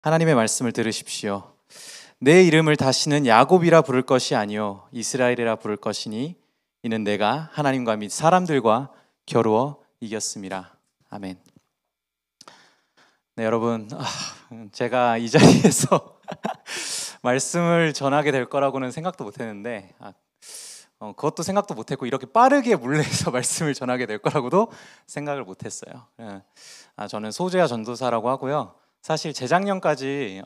하나님의 말씀을 들으십시오. 내 이름을 다시는 야곱이라 부를 것이 아니요 이스라엘이라 부를 것이니 이는 내가 하나님과 및 사람들과 겨루어 이겼음이라. 아멘. 네, 여러분, 제가 이 자리에서 말씀을 전하게 될 거라고는 생각도 못했는데 그것도 생각도 못했고 이렇게 빠르게 물레에서 말씀을 전하게 될 거라고도 생각을 못했어요. 저는 소재야 전도사라고 하고요. 사실 재작년까지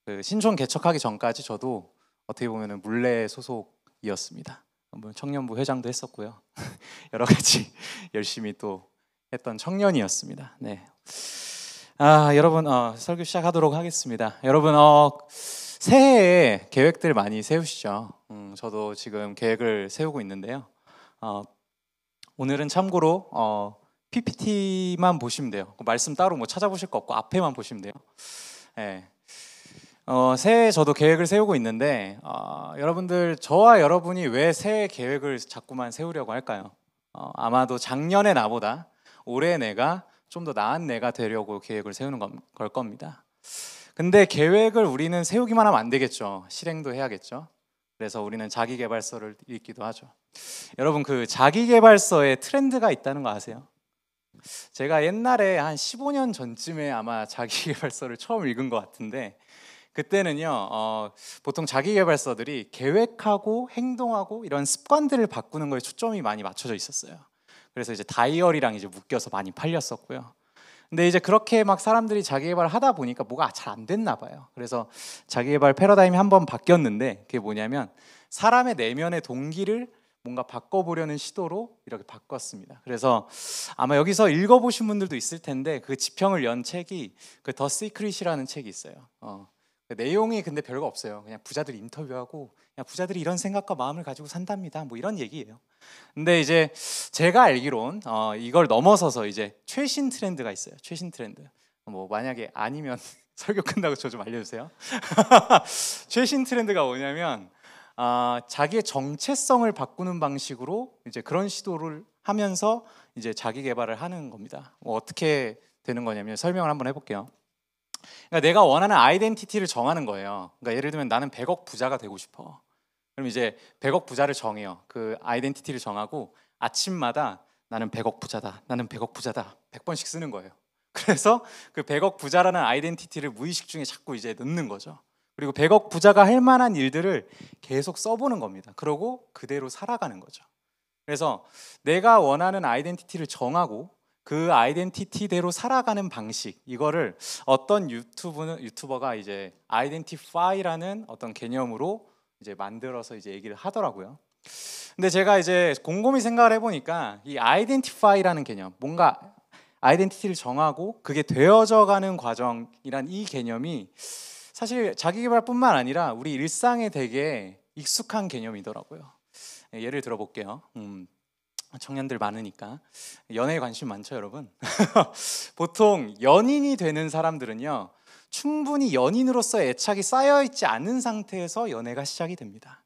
그 신촌 개척하기 전까지 저도 어떻게 보면 물레 소속이었습니다. 청년부 회장도 했었고요. 여러 가지 열심히 또 했던 청년이었습니다. 네. 여러분 설교 시작하도록 하겠습니다. 여러분 새해에 계획들 많이 세우시죠? 저도 지금 계획을 세우고 있는데요. 오늘은 참고로 PPT만 보시면 돼요. 말씀 따로 뭐 찾아보실 거 없고 앞에만 보시면 돼요. 네. 새해 저도 계획을 세우고 있는데 여러분들, 저와 여러분이 왜 새해 계획을 자꾸만 세우려고 할까요? 아마도 작년의 나보다 올해 내가 좀 더 나은 내가 되려고 계획을 세우는 걸 겁니다. 근데 계획을 우리는 세우기만 하면 안 되겠죠. 실행도 해야겠죠. 그래서 우리는 자기계발서를 읽기도 하죠. 여러분, 그 자기계발서에 트렌드가 있다는 거 아세요? 제가 옛날에 한 15년 전쯤에 아마 자기계발서를 처음 읽은 것 같은데, 그때는요 보통 자기계발서들이 계획하고 행동하고 이런 습관들을 바꾸는 거에 초점이 많이 맞춰져 있었어요. 그래서 이제 다이어리랑 이제 묶여서 많이 팔렸었고요. 근데 이제 그렇게 막 사람들이 자기계발을 하다 보니까 뭐가 잘 안 됐나 봐요. 그래서 자기계발 패러다임이 한번 바뀌었는데, 그게 뭐냐면 사람의 내면의 동기를 뭔가 바꿔보려는 시도로 이렇게 바꿨습니다. 그래서 아마 여기서 읽어보신 분들도 있을 텐데, 그 지평을 연 책이 그 더 시크릿이라는 책이 있어요. 그 내용이 근데 별거 없어요. 그냥 부자들 인터뷰하고 그냥 부자들이 이런 생각과 마음을 가지고 산답니다. 뭐 이런 얘기예요. 근데 이제 제가 알기론 이걸 넘어서서 이제 최신 트렌드가 있어요. 최신 트렌드. 뭐 만약에 아니면 설교 끝나고 저 좀 알려주세요. 최신 트렌드가 뭐냐면 자기의 정체성을 바꾸는 방식으로 이제 그런 시도를 하면서 이제 자기 개발을 하는 겁니다. 어떻게 되는 거냐면 설명을 한번 해볼게요. 그러니까 내가 원하는 아이덴티티를 정하는 거예요. 그러니까 예를 들면 나는 100억 부자가 되고 싶어. 그럼 이제 100억 부자를 정해요. 그 아이덴티티를 정하고 아침마다 나는 100억 부자다, 나는 100억 부자다 100번씩 쓰는 거예요. 그래서 그 100억 부자라는 아이덴티티를 무의식 중에 자꾸 이제 넣는 거죠. 그리고 100억 부자가 할 만한 일들을 계속 써보는 겁니다. 그러고 그대로 살아가는 거죠. 그래서 내가 원하는 아이덴티티를 정하고 그 아이덴티티대로 살아가는 방식, 이거를 어떤 유튜버가 이제 아이덴티파이라는 어떤 개념으로 이제 만들어서 이제 얘기를 하더라고요. 근데 제가 이제 곰곰이 생각을 해보니까 이 아이덴티파이라는 개념, 뭔가 아이덴티티를 정하고 그게 되어져가는 과정이란 이 개념이 사실 자기계발뿐만 아니라 우리 일상에 되게 익숙한 개념이더라고요. 예를 들어볼게요. 청년들 많으니까 연애에 관심 많죠, 여러분? 보통 연인이 되는 사람들은요, 충분히 연인으로서의 애착이 쌓여있지 않은 상태에서 연애가 시작이 됩니다.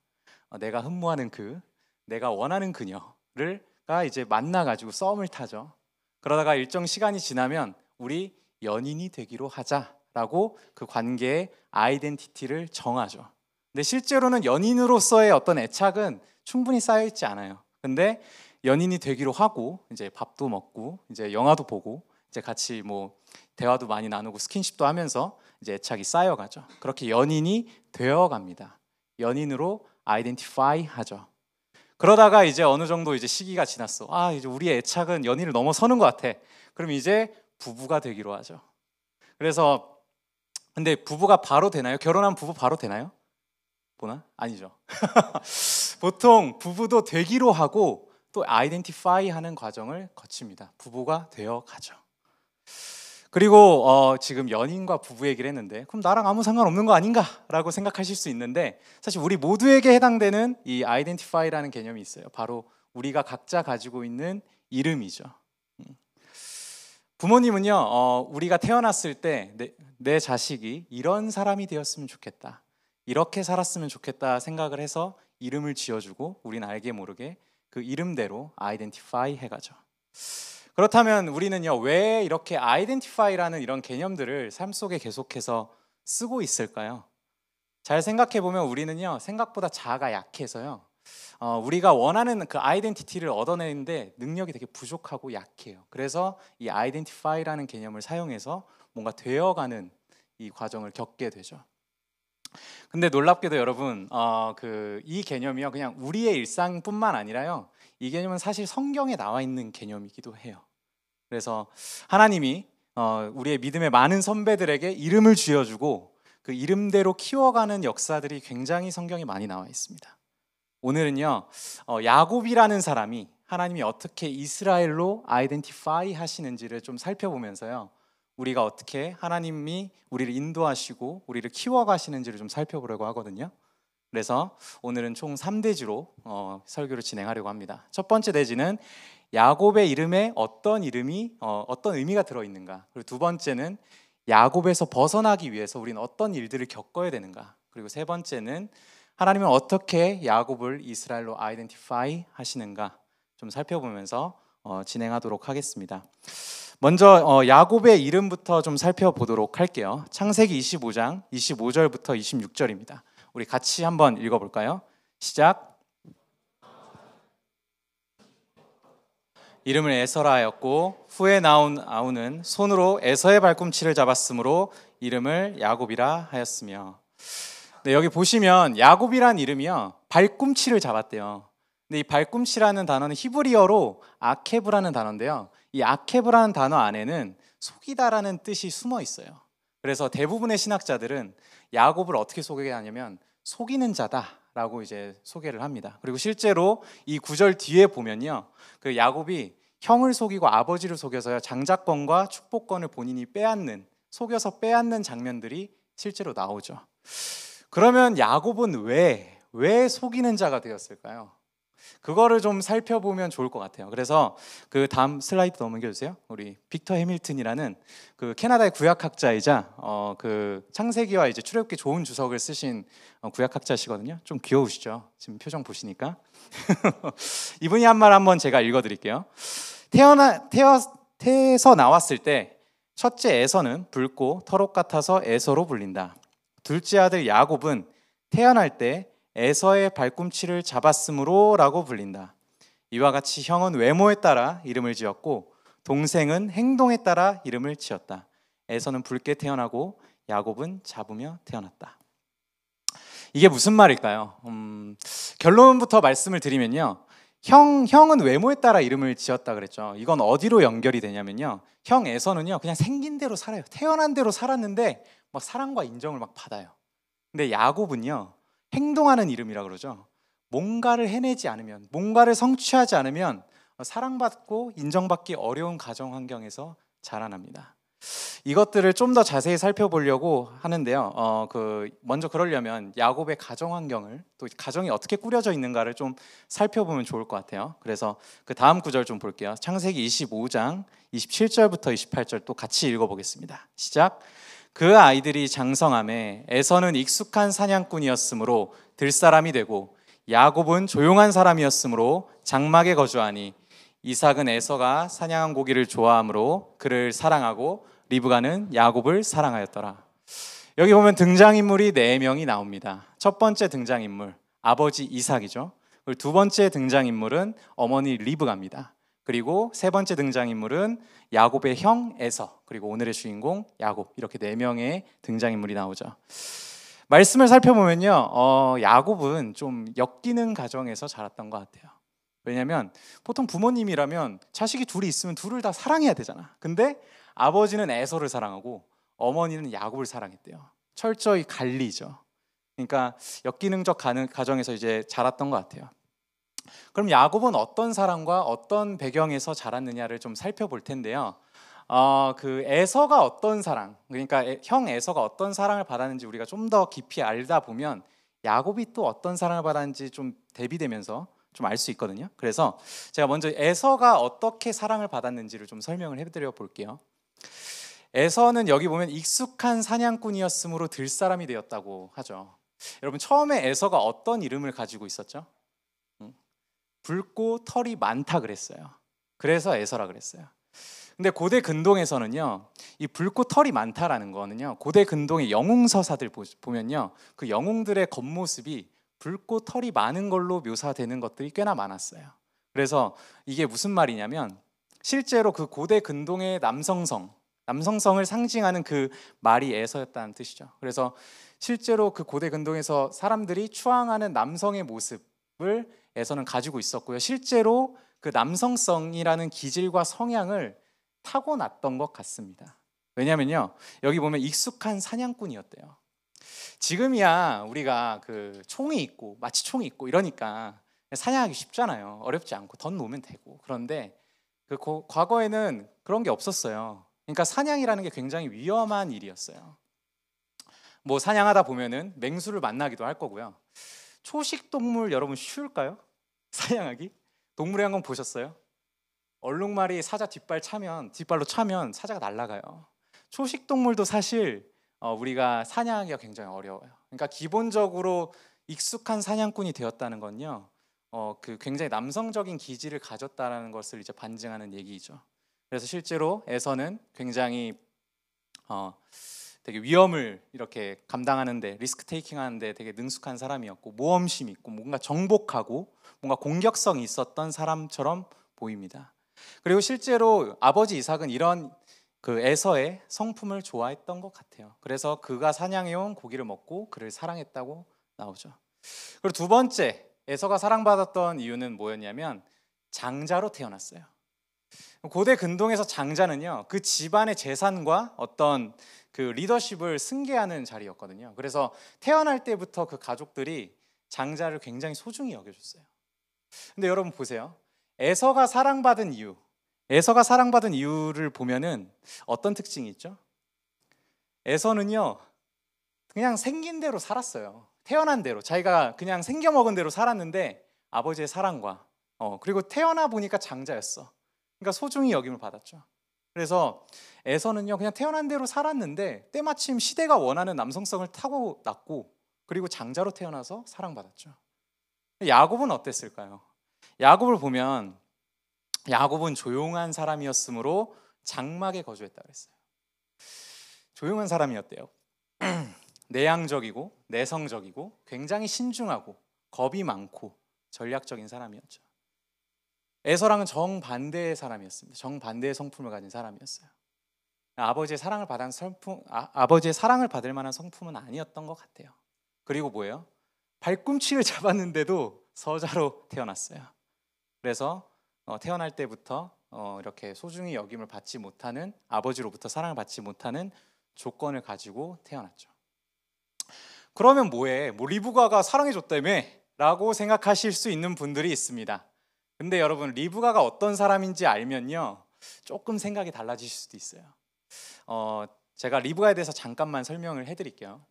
내가 흠모하는 내가 원하는 그녀가 이제 만나가지고 썸을 타죠. 그러다가 일정 시간이 지나면 우리 연인이 되기로 하자라고 그 관계의 아이덴티티를 정하죠. 근데 실제로는 연인으로서의 어떤 애착은 충분히 쌓여있지 않아요. 근데 연인이 되기로 하고 이제 밥도 먹고 이제 영화도 보고 이제 같이 뭐 대화도 많이 나누고 스킨십도 하면서 이제 애착이 쌓여가죠. 그렇게 연인이 되어갑니다. 연인으로 아이덴티파이 하죠. 그러다가 이제 어느 정도 이제 시기가 지났어. 이제 우리의 애착은 연인을 넘어서는 것 같아. 그럼 이제 부부가 되기로 하죠. 그래서 근데 부부가 바로 되나요? 결혼한 부부 바로 되나요? 보나? 아니죠. 보통 부부도 되기로 하고 또 아이덴티파이 하는 과정을 거칩니다. 부부가 되어 가죠. 그리고 지금 연인과 부부 얘기를 했는데, 그럼 나랑 아무 상관없는 거 아닌가? 라고 생각하실 수 있는데, 사실 우리 모두에게 해당되는 이 아이덴티파이라는 개념이 있어요. 바로 우리가 각자 가지고 있는 이름이죠. 부모님은요, 우리가 태어났을 때 내 자식이 이런 사람이 되었으면 좋겠다, 이렇게 살았으면 좋겠다 생각을 해서 이름을 지어주고 우리는 알게 모르게 그 이름대로 아이덴티파이 해가죠. 그렇다면 우리는요, 왜 이렇게 identify라는 이런 개념들을 삶 속에 계속해서 쓰고 있을까요? 잘 생각해 보면 우리는요, 생각보다 자아가 약해서요, 우리가 원하는 그 아이덴티티를 얻어내는데 능력이 되게 부족하고 약해요. 그래서 이 identify라는 개념을 사용해서 뭔가 되어가는 이 과정을 겪게 되죠. 근데 놀랍게도 여러분, 이 개념이요, 그냥 우리의 일상뿐만 아니라요, 이 개념은 사실 성경에 나와 있는 개념이기도 해요. 그래서 하나님이 우리의 믿음의 많은 선배들에게 이름을 지어주고 그 이름대로 키워가는 역사들이 굉장히 성경에 많이 나와 있습니다. 오늘은요, 야곱이라는 사람이 하나님이 어떻게 이스라엘로 아이덴티파이 하시는지를 좀 살펴보면서요, 우리가 어떻게 하나님이 우리를 인도하시고 우리를 키워가시는지를 좀 살펴보려고 하거든요. 그래서 오늘은 총 3대지로 설교를 진행하려고 합니다. 첫 번째 대지는 야곱의 이름에 어떤 의미가 들어있는가, 그리고 두 번째는 야곱에서 벗어나기 위해서 우리는 어떤 일들을 겪어야 되는가, 그리고 세 번째는 하나님은 어떻게 야곱을 이스라엘로 아이덴티파이 하시는가 좀 살펴보면서 진행하도록 하겠습니다. 먼저 야곱의 이름부터 좀 살펴보도록 할게요. 창세기 25장 25절부터 26절입니다. 우리 같이 한번 읽어볼까요? 시작. 이름을 에서라 하였고 후에 나온 아우는 손으로 에서의 발꿈치를 잡았으므로 이름을 야곱이라 하였으며. 네, 여기 보시면 야곱이란 이름이요, 발꿈치를 잡았대요. 근데 이 발꿈치라는 단어는 히브리어로 아케브라는 단어인데요, 이 아케브라는 단어 안에는 속이다라는 뜻이 숨어 있어요. 그래서 대부분의 신학자들은 야곱을 어떻게 소개하냐면 속이는 자다라고 이제 소개를 합니다. 그리고 실제로 이 구절 뒤에 보면요, 그 야곱이 형을 속이고 아버지를 속여서요, 장자권과 축복권을 본인이 속여서 빼앗는 장면들이 실제로 나오죠. 그러면 야곱은 왜 속이는 자가 되었을까요? 그거를 좀 살펴보면 좋을 것 같아요. 그래서 그 다음 슬라이드 넘겨주세요. 우리 빅터 해밀튼이라는 그 캐나다의 구약학자이자 그 창세기와 이제 출애굽기 좋은 주석을 쓰신 구약학자시거든요. 좀 귀여우시죠? 지금 표정 보시니까. 이분이 한 말 한번 제가 읽어드릴게요. 태에서 나왔을 때 첫째 에서는 붉고 털옷 같아서 에서로 불린다. 둘째 아들 야곱은 태어날 때 에서의 발꿈치를 잡았으므로 라고 불린다. 이와 같이 형은 외모에 따라 이름을 지었고 동생은 행동에 따라 이름을 지었다. 에서는 붉게 태어나고 야곱은 잡으며 태어났다. 이게 무슨 말일까요? 결론부터 말씀을 드리면요, 형은 외모에 따라 이름을 지었다 그랬죠. 이건 어디로 연결이 되냐면요, 형 에서는요 그냥 생긴 대로 살아요. 태어난 대로 살았는데 막 사랑과 인정을 막 받아요. 근데 야곱은요 행동하는 이름이라 그러죠. 뭔가를 해내지 않으면, 뭔가를 성취하지 않으면 사랑받고 인정받기 어려운 가정 환경에서 자라납니다. 이것들을 좀 더 자세히 살펴보려고 하는데요. 먼저 그러려면 야곱의 가정 환경을, 또 가정이 어떻게 꾸려져 있는가를 좀 살펴보면 좋을 것 같아요. 그래서 그 다음 구절 좀 볼게요. 창세기 25장 27절부터 28절 또 같이 읽어보겠습니다. 시작. 그 아이들이 장성함에 에서는 익숙한 사냥꾼이었으므로 들사람이 되고 야곱은 조용한 사람이었으므로 장막에 거주하니 이삭은 에서가 사냥한 고기를 좋아하므로 그를 사랑하고 리브가는 야곱을 사랑하였더라. 여기 보면 등장인물이 4명이 나옵니다. 첫 번째 등장인물 아버지 이삭이죠. 그리고 두 번째 등장인물은 어머니 리브가입니다. 그리고 세 번째 등장인물은 야곱의 형 에서, 그리고 오늘의 주인공 야곱, 이렇게 4명의 등장인물이 나오죠. 말씀을 살펴보면요, 야곱은 좀 엮이는 가정에서 자랐던 것 같아요. 왜냐하면 보통 부모님이라면 자식이 둘이 있으면 둘을 다 사랑해야 되잖아. 근데 아버지는 에서를 사랑하고 어머니는 야곱을 사랑했대요. 철저히 갈리죠. 그러니까 엮이능적 가정에서 이제 자랐던 것 같아요. 그럼 야곱은 어떤 사람과 어떤 배경에서 자랐느냐를 좀 살펴볼 텐데요. 그 에서가 어떤 사랑, 그러니까 형 에서가 어떤 사랑을 받았는지 우리가 좀 더 깊이 알다 보면 야곱이 또 어떤 사랑을 받았는지 좀 대비되면서 좀 알 수 있거든요. 그래서 제가 먼저 에서가 어떻게 사랑을 받았는지를 좀 설명을 해드려 볼게요. 에서는 여기 보면 익숙한 사냥꾼이었으므로 들사람이 되었다고 하죠. 여러분, 처음에 에서가 어떤 이름을 가지고 있었죠? 붉고 털이 많다 그랬어요. 그래서 에서라 그랬어요. 근데 고대 근동에서는요, 이 붉고 털이 많다라는 거는요, 고대 근동의 영웅 서사들 보면요, 그 영웅들의 겉모습이 붉고 털이 많은 걸로 묘사되는 것들이 꽤나 많았어요. 그래서 이게 무슨 말이냐면, 실제로 그 고대 근동의 남성성을 상징하는 그 말이 에서였다는 뜻이죠. 그래서 실제로 그 고대 근동에서 사람들이 추앙하는 남성의 모습을 에서는 가지고 있었고요. 실제로 그 남성성이라는 기질과 성향을 타고났던 것 같습니다. 왜냐면요, 여기 보면 익숙한 사냥꾼이었대요. 지금이야 우리가 그 총이 있고 마치 총이 있고 이러니까 사냥하기 쉽잖아요. 어렵지 않고 덧 놓으면 되고. 그런데 그 과거에는 그런 게 없었어요. 그러니까 사냥이라는 게 굉장히 위험한 일이었어요. 뭐 사냥하다 보면은 맹수를 만나기도 할 거고요. 초식 동물 여러분 쉬울까요? 사냥하기? 동물의 왕국 보셨어요? 얼룩말이 사자 뒷발로 차면 사자가 날아가요. 초식 동물도 사실 우리가 사냥하기가 굉장히 어려워요. 그러니까 기본적으로 익숙한 사냥꾼이 되었다는 건요, 그 굉장히 남성적인 기질을 가졌다는 것을 이제 반증하는 얘기죠. 그래서 실제로 에서는 굉장히 되게 위험을 이렇게 감당하는데, 리스크 테이킹 하는데 되게 능숙한 사람이었고, 모험심 있고 뭔가 정복하고 뭔가 공격성이 있었던 사람처럼 보입니다. 그리고 실제로 아버지 이삭은 이런 그 에서의 성품을 좋아했던 것 같아요. 그래서 그가 사냥해온 고기를 먹고 그를 사랑했다고 나오죠. 그리고 두 번째, 에서가 사랑받았던 이유는 뭐였냐면 장자로 태어났어요. 고대 근동에서 장자는요, 그 집안의 재산과 어떤 그 리더십을 승계하는 자리였거든요. 그래서 태어날 때부터 그 가족들이 장자를 굉장히 소중히 여겨줬어요. 근데 여러분 보세요. 에서가 사랑받은 이유를 보면은 어떤 특징이 있죠? 에서는요, 그냥 생긴 대로 살았어요. 태어난 대로, 자기가 그냥 생겨먹은 대로 살았는데 아버지의 사랑과 그리고 태어나 보니까 장자였어. 그러니까 소중히 여김을 받았죠. 그래서 에서는요, 그냥 태어난 대로 살았는데 때마침 시대가 원하는 남성성을 타고났고, 그리고 장자로 태어나서 사랑받았죠. 야곱은 어땠을까요? 야곱을 보면 야곱은 조용한 사람이었으므로 장막에 거주했다 그랬어요. 조용한 사람이었대요. 내향적이고 내성적이고 굉장히 신중하고 겁이 많고 전략적인 사람이었죠. 에서랑은 정반대의 사람이었습니다. 정반대의 성품을 가진 사람이었어요. 아버지의 사랑을 받을 만한 성품은 아니었던 것 같아요. 그리고 뭐예요? 발꿈치를 잡았는데도 서자로 태어났어요. 그래서 태어날 때부터 이렇게 소중히 여김을 받지 못하는, 아버지로부터 사랑을 받지 못하는 조건을 가지고 태어났죠. 그러면 뭐해? 뭐 리브가가 사랑해줬다며? 라고 생각하실 수 있는 분들이 있습니다. 근데 여러분, 리브가가 어떤 사람인지 알면요, 조금 생각이 달라지실 수도 있어요. 제가 리브가에 대해서 잠깐만 설명을 해드릴게요.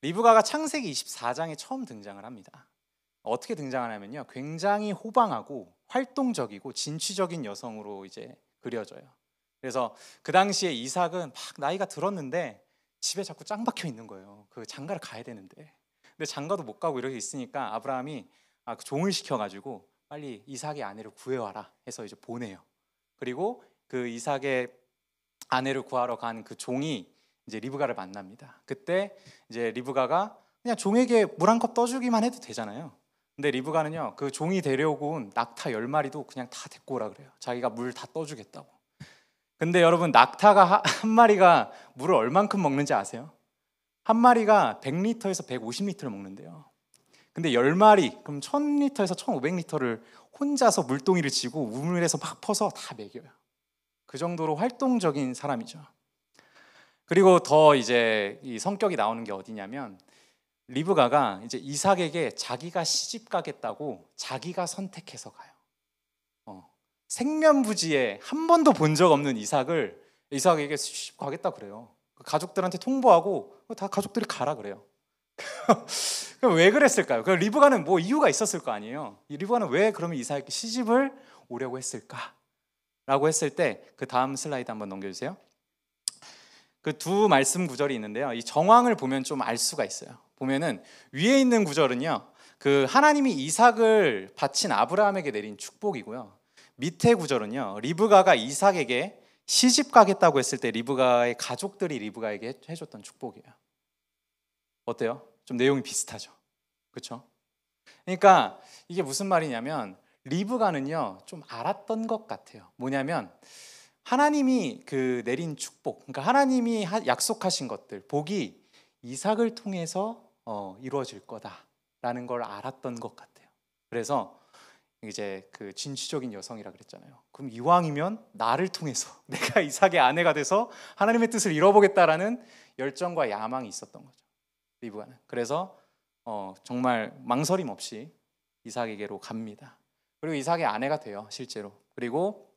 리브가가 창세기 24장에 처음 등장을 합니다. 어떻게 등장하냐면요, 굉장히 호방하고 활동적이고 진취적인 여성으로 이제 그려져요. 그래서 그 당시에 이삭은 막 나이가 들었는데 집에 자꾸 짱 박혀 있는 거예요. 그 장가를 가야 되는데, 근데 장가도 못 가고 이렇게 있으니까 아브라함이 그 종을 시켜가지고 빨리 이삭의 아내를 구해와라 해서 이제 보내요. 그리고 그 이삭의 아내를 구하러 간 그 종이 이제 리브가를 만납니다. 그때 이제 리브가가 그냥 종에게 물 한 컵 떠주기만 해도 되잖아요. 근데 리브가는요, 그 종이 데려오고 온 낙타 10마리도 그냥 다 데리고 오라 그래요. 자기가 물 다 떠주겠다고. 근데 여러분, 낙타가 한 마리가 물을 얼만큼 먹는지 아세요? 한 마리가 100리터에서 150리터를 먹는데요. 근데 10마리, 그럼 1000리터에서 1500리터를 혼자서 물동이를 쥐고 우물에서 막 퍼서 다 먹여요. 그 정도로 활동적인 사람이죠. 그리고 더 이제 이 성격이 나오는 게 어디냐면, 리브가가 이제 이삭에게 자기가 시집 가겠다고 자기가 선택해서 가요. 생면부지에 한 번도 본 적 없는 이삭에게 시집 가겠다 그래요. 가족들한테 통보하고 다 가족들이 가라 그래요. 그럼 왜 그랬을까요? 그 리브가는 뭐 이유가 있었을 거 아니에요. 이 리브가는 왜 그러면 이삭에게 시집을 오려고 했을까? 라고 했을 때, 그 다음 슬라이드 한번 넘겨주세요. 그 두 말씀 구절이 있는데요, 이 정황을 보면 좀 알 수가 있어요. 보면은 위에 있는 구절은요, 그 하나님이 이삭을 바친 아브라함에게 내린 축복이고요. 밑에 구절은요, 리브가가 이삭에게 시집 가겠다고 했을 때 리브가의 가족들이 리브가에게 해줬던 축복이에요. 어때요? 좀 내용이 비슷하죠. 그렇죠? 그러니까 이게 무슨 말이냐면 리브가는요 좀 알았던 것 같아요. 뭐냐면 하나님이 그 내린 축복, 그러니까 하나님이 약속하신 것들, 복이 이삭을 통해서 이루어질 거다라는 걸 알았던 것 같아요. 그래서 이제 그 진취적인 여성이라 그랬잖아요. 그럼 이왕이면 나를 통해서 내가 이삭의 아내가 돼서 하나님의 뜻을 이뤄보겠다라는 열정과 야망이 있었던 거죠. 리브가는. 그래서 정말 망설임 없이 이삭에게로 갑니다. 그리고 이삭의 아내가 돼요, 실제로. 그리고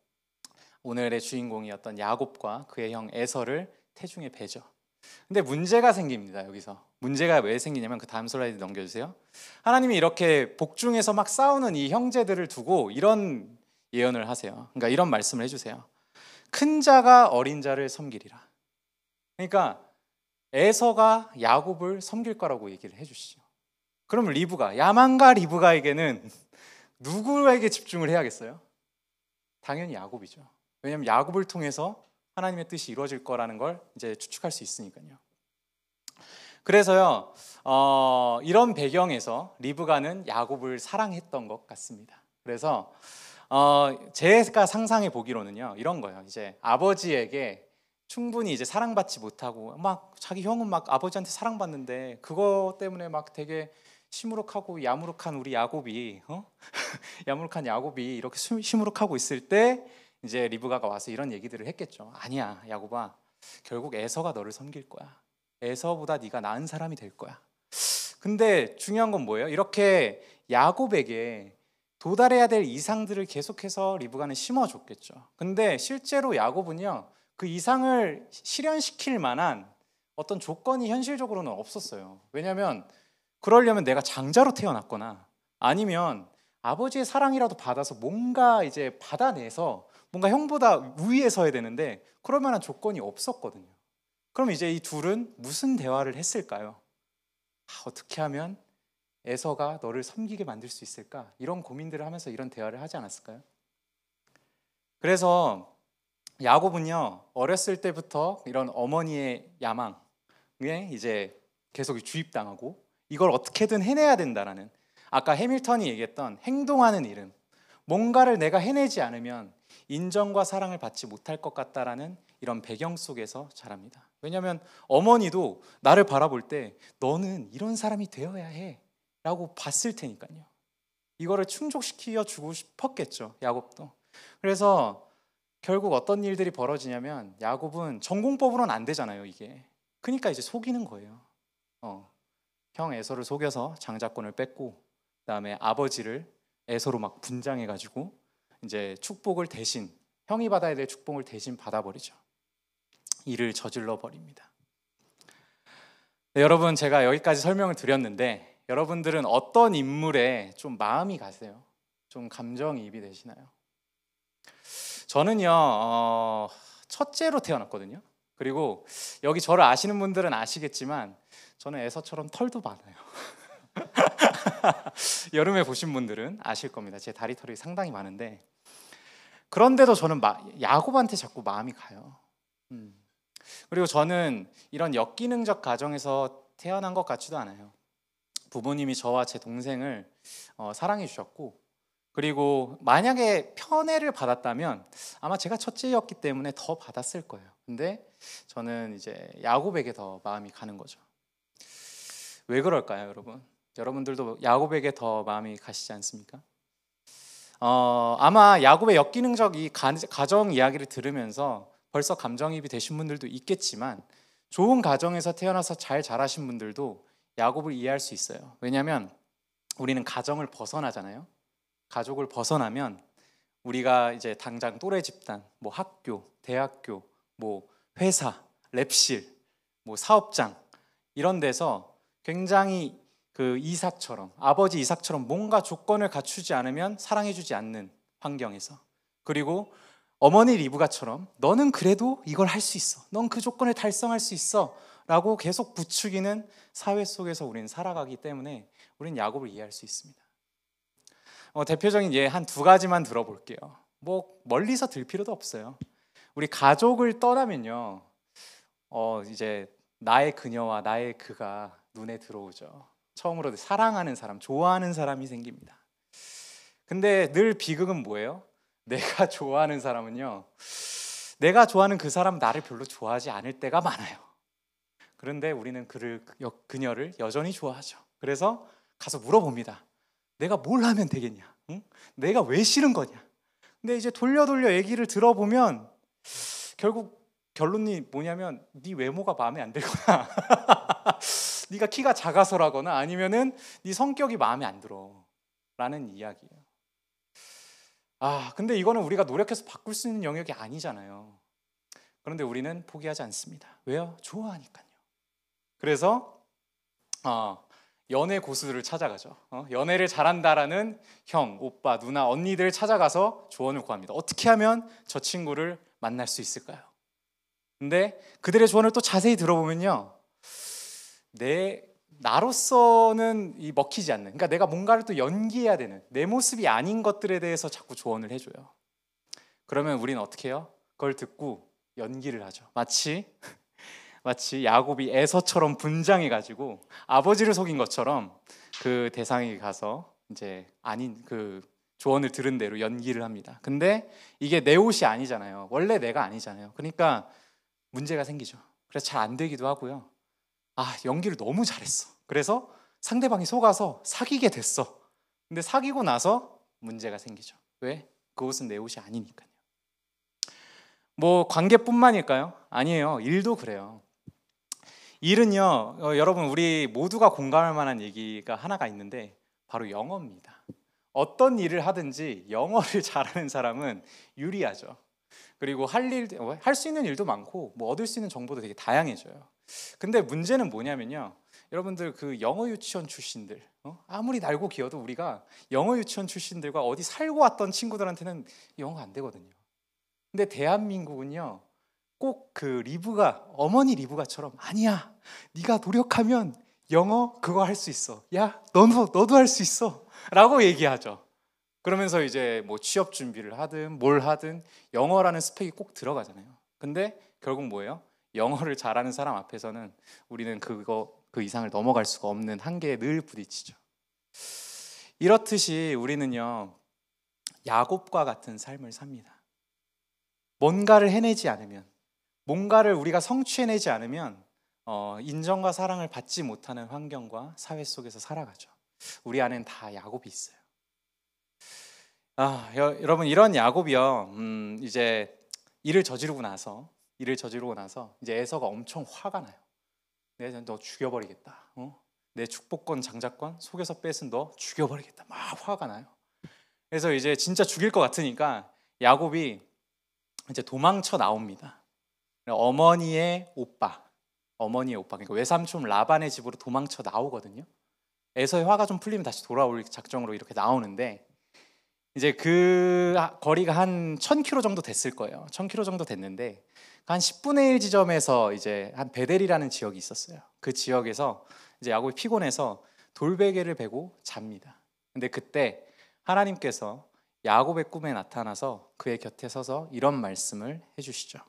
오늘의 주인공이었던 야곱과 그의 형 에서를 태중에 배죠. 근데 문제가 생깁니다. 여기서 문제가 왜 생기냐면 그 다음 슬라이드 넘겨주세요. 하나님이 이렇게 복중에서 막 싸우는 이 형제들을 두고 이런 예언을 하세요. 그러니까 이런 말씀을 해주세요. 큰 자가 어린 자를 섬기리라. 그러니까 에서가 야곱을 섬길 거라고 얘기를 해주시죠. 그럼 리브가, 야만과 리브가에게는 누구에게 집중을 해야겠어요? 당연히 야곱이죠. 왜냐하면 야곱을 통해서 하나님의 뜻이 이루어질 거라는 걸 이제 추측할 수 있으니까요. 그래서요, 이런 배경에서 리브가는 야곱을 사랑했던 것 같습니다. 그래서 제가 상상해 보기로는요, 이런 거예요. 이제 아버지에게 충분히 이제 사랑받지 못하고 막 자기 형은 막 아버지한테 사랑받는데 그거 때문에 막 되게 시무룩하고 야무룩한 우리 야곱이 야무룩한 야곱이 이렇게 시무룩하고 있을 때 이제 리브가가 와서 이런 얘기들을 했겠죠. 아니야, 야곱아, 결국 에서가 너를 섬길 거야. 에서보다 네가 나은 사람이 될 거야. 근데 중요한 건 뭐예요? 이렇게 야곱에게 도달해야 될 이상들을 계속해서 리브가는 심어줬겠죠. 근데 실제로 야곱은요, 그 이상을 실현시킬 만한 어떤 조건이 현실적으로는 없었어요. 왜냐하면 그러려면 내가 장자로 태어났거나 아니면 아버지의 사랑이라도 받아서 뭔가 이제 받아내서 뭔가 형보다 위에 서야 되는데 그럴 만한 조건이 없었거든요. 그럼 이제 이 둘은 무슨 대화를 했을까요? 어떻게 하면 에서가 너를 섬기게 만들 수 있을까? 이런 고민들을 하면서 이런 대화를 하지 않았을까요? 그래서 야곱은요, 어렸을 때부터 이런 어머니의 야망에 이제 계속 주입당하고 이걸 어떻게든 해내야 된다라는, 아까 해밀턴이 얘기했던 행동하는 이름, 뭔가를 내가 해내지 않으면 인정과 사랑을 받지 못할 것 같다라는 이런 배경 속에서 자랍니다. 왜냐하면 어머니도 나를 바라볼 때 너는 이런 사람이 되어야 해 라고 봤을 테니까요. 이거를 충족시켜 주고 싶었겠죠, 야곱도. 그래서 결국 어떤 일들이 벌어지냐면 야곱은 전공법으로는 안 되잖아요, 이게. 그러니까 이제 속이는 거예요. 형 에서를 속여서 장자권을 뺏고 그다음에 아버지를 에서로 막 분장해가지고 이제 축복을 대신, 형이 받아야 될 축복을 대신 받아버리죠. 일을 저질러 버립니다. 네, 여러분, 제가 여기까지 설명을 드렸는데 여러분들은 어떤 인물에 좀 마음이 가세요? 좀 감정이입이 되시나요? 저는요, 첫째로 태어났거든요. 그리고 여기 저를 아시는 분들은 아시겠지만 저는 에서처럼 털도 많아요. 여름에 보신 분들은 아실 겁니다. 제 다리 털이 상당히 많은데, 그런데도 저는 야곱한테 자꾸 마음이 가요. 그리고 저는 이런 역기능적 가정에서 태어난 것 같지도 않아요. 부모님이 저와 제 동생을 사랑해 주셨고, 그리고 만약에 편애를 받았다면 아마 제가 첫째였기 때문에 더 받았을 거예요. 근데 저는 이제 야곱에게 더 마음이 가는 거죠. 왜 그럴까요, 여러분? 여러분들도 야곱에게 더 마음이 가시지 않습니까? 아마 야곱의 역기능적 이 가정 이야기를 들으면서 벌써 감정이입이 되신 분들도 있겠지만 좋은 가정에서 태어나서 잘 자라신 분들도 야곱을 이해할 수 있어요. 왜냐하면 우리는 가정을 벗어나잖아요. 가족을 벗어나면 우리가 이제 당장 또래 집단, 뭐 학교, 대학교, 뭐 회사, 랩실, 뭐 사업장 이런 데서 굉장히 그 이삭처럼, 아버지 이삭처럼 뭔가 조건을 갖추지 않으면 사랑해주지 않는 환경에서, 그리고 어머니 리브가처럼 너는 그래도 이걸 할 수 있어, 넌 그 조건을 달성할 수 있어 라고 계속 부추기는 사회 속에서 우리는 살아가기 때문에 우리는 야곱을 이해할 수 있습니다. 대표적인 예 한 두 가지만 들어볼게요. 뭐 멀리서 들 필요도 없어요. 우리 가족을 떠나면요, 이제 나의 그녀와 나의 그가 눈에 들어오죠. 처음으로 사랑하는 사람, 좋아하는 사람이 생깁니다. 근데 늘 비극은 뭐예요? 내가 좋아하는 사람은요, 내가 좋아하는 그 사람 나를 별로 좋아하지 않을 때가 많아요. 그런데 우리는 그녀를 여전히 좋아하죠. 그래서 가서 물어봅니다. 내가 뭘 하면 되겠냐? 응? 내가 왜 싫은 거냐? 근데 이제 돌려 얘기를 들어보면 결국 결론이 뭐냐면 네 외모가 마음에 안 들거나 네가 키가 작아서라거나 아니면은 네 성격이 마음에 안 들어 라는 이야기예요. 근데 이거는 우리가 노력해서 바꿀 수 있는 영역이 아니잖아요. 그런데 우리는 포기하지 않습니다. 왜요? 좋아하니까요. 그래서 연애 고수들을 찾아가죠. 연애를 잘한다라는 형, 오빠, 누나, 언니들 찾아가서 조언을 구합니다. 어떻게 하면 저 친구를 만날 수 있을까요? 근데 그들의 조언을 또 자세히 들어보면요, 나로서는 먹히지 않는, 그러니까 내가 뭔가를 또 연기해야 되는 내 모습이 아닌 것들에 대해서 자꾸 조언을 해줘요. 그러면 우리는 어떻게 해요? 그걸 듣고 연기를 하죠. 마치 야곱이 에서처럼 분장해가지고 아버지를 속인 것처럼 그 대상이 가서 이제 아닌 그 조언을 들은 대로 연기를 합니다. 근데 이게 내 옷이 아니잖아요. 원래 내가 아니잖아요. 그러니까 문제가 생기죠. 그래서 잘 안 되기도 하고요. 연기를 너무 잘했어. 그래서 상대방이 속아서 사귀게 됐어. 근데 사귀고 나서 문제가 생기죠. 왜? 그 옷은 내 옷이 아니니까요. 뭐 관계뿐만일까요? 아니에요. 일도 그래요. 일은요, 여러분 우리 모두가 공감할 만한 얘기가 하나가 있는데 바로 영어입니다. 어떤 일을 하든지 영어를 잘하는 사람은 유리하죠. 그리고 할 수 있는 일도 많고 뭐 얻을 수 있는 정보도 되게 다양해져요. 근데 문제는 뭐냐면요, 여러분들 그 영어 유치원 출신들, 아무리 날고 기어도 우리가 영어 유치원 출신들과 어디 살고 왔던 친구들한테는 영어가 안 되거든요. 근데 대한민국은요, 꼭 그 어머니 리브가처럼 아니야, 네가 노력하면 영어 그거 할 수 있어, 야 너도 할 수 있어 라고 얘기하죠. 그러면서 이제 뭐 취업 준비를 하든 뭘 하든 영어라는 스펙이 꼭 들어가잖아요. 근데 결국 뭐예요? 영어를 잘하는 사람 앞에서는 우리는 그 이상을 넘어갈 수가 없는 한계에 늘 부딪히죠. 이렇듯이 우리는요, 야곱과 같은 삶을 삽니다. 뭔가를 해내지 않으면, 뭔가를 우리가 성취해내지 않으면 인정과 사랑을 받지 못하는 환경과 사회 속에서 살아가죠. 우리 안엔 다 야곱이 있어요. 여러분, 이런 야곱이요, 이제 일을 저지르고 나서 이제 에서가 엄청 화가 나요. 내가 너 죽여버리겠다. 내 축복권, 장자권 속에서 뺏은 너 죽여버리겠다. 막 화가 나요. 그래서 이제 진짜 죽일 것 같으니까 야곱이 이제 도망쳐 나옵니다. 어머니의 오빠, 그러니까 외삼촌 라반의 집으로 도망쳐 나오거든요. 에서의 화가 좀 풀리면 다시 돌아올 작정으로 이렇게 나오는데, 이제 그 거리가 한 1000km 정도 됐을 거예요. 1000km 정도 됐는데 한 10분의 1 지점에서 이제 한 베델이라는 지역이 있었어요. 그 지역에서 이제 야곱이 피곤해서 돌베개를 베고 잡니다. 근데 그때 하나님께서 야곱의 꿈에 나타나서 그의 곁에 서서 이런 말씀을 해주시죠.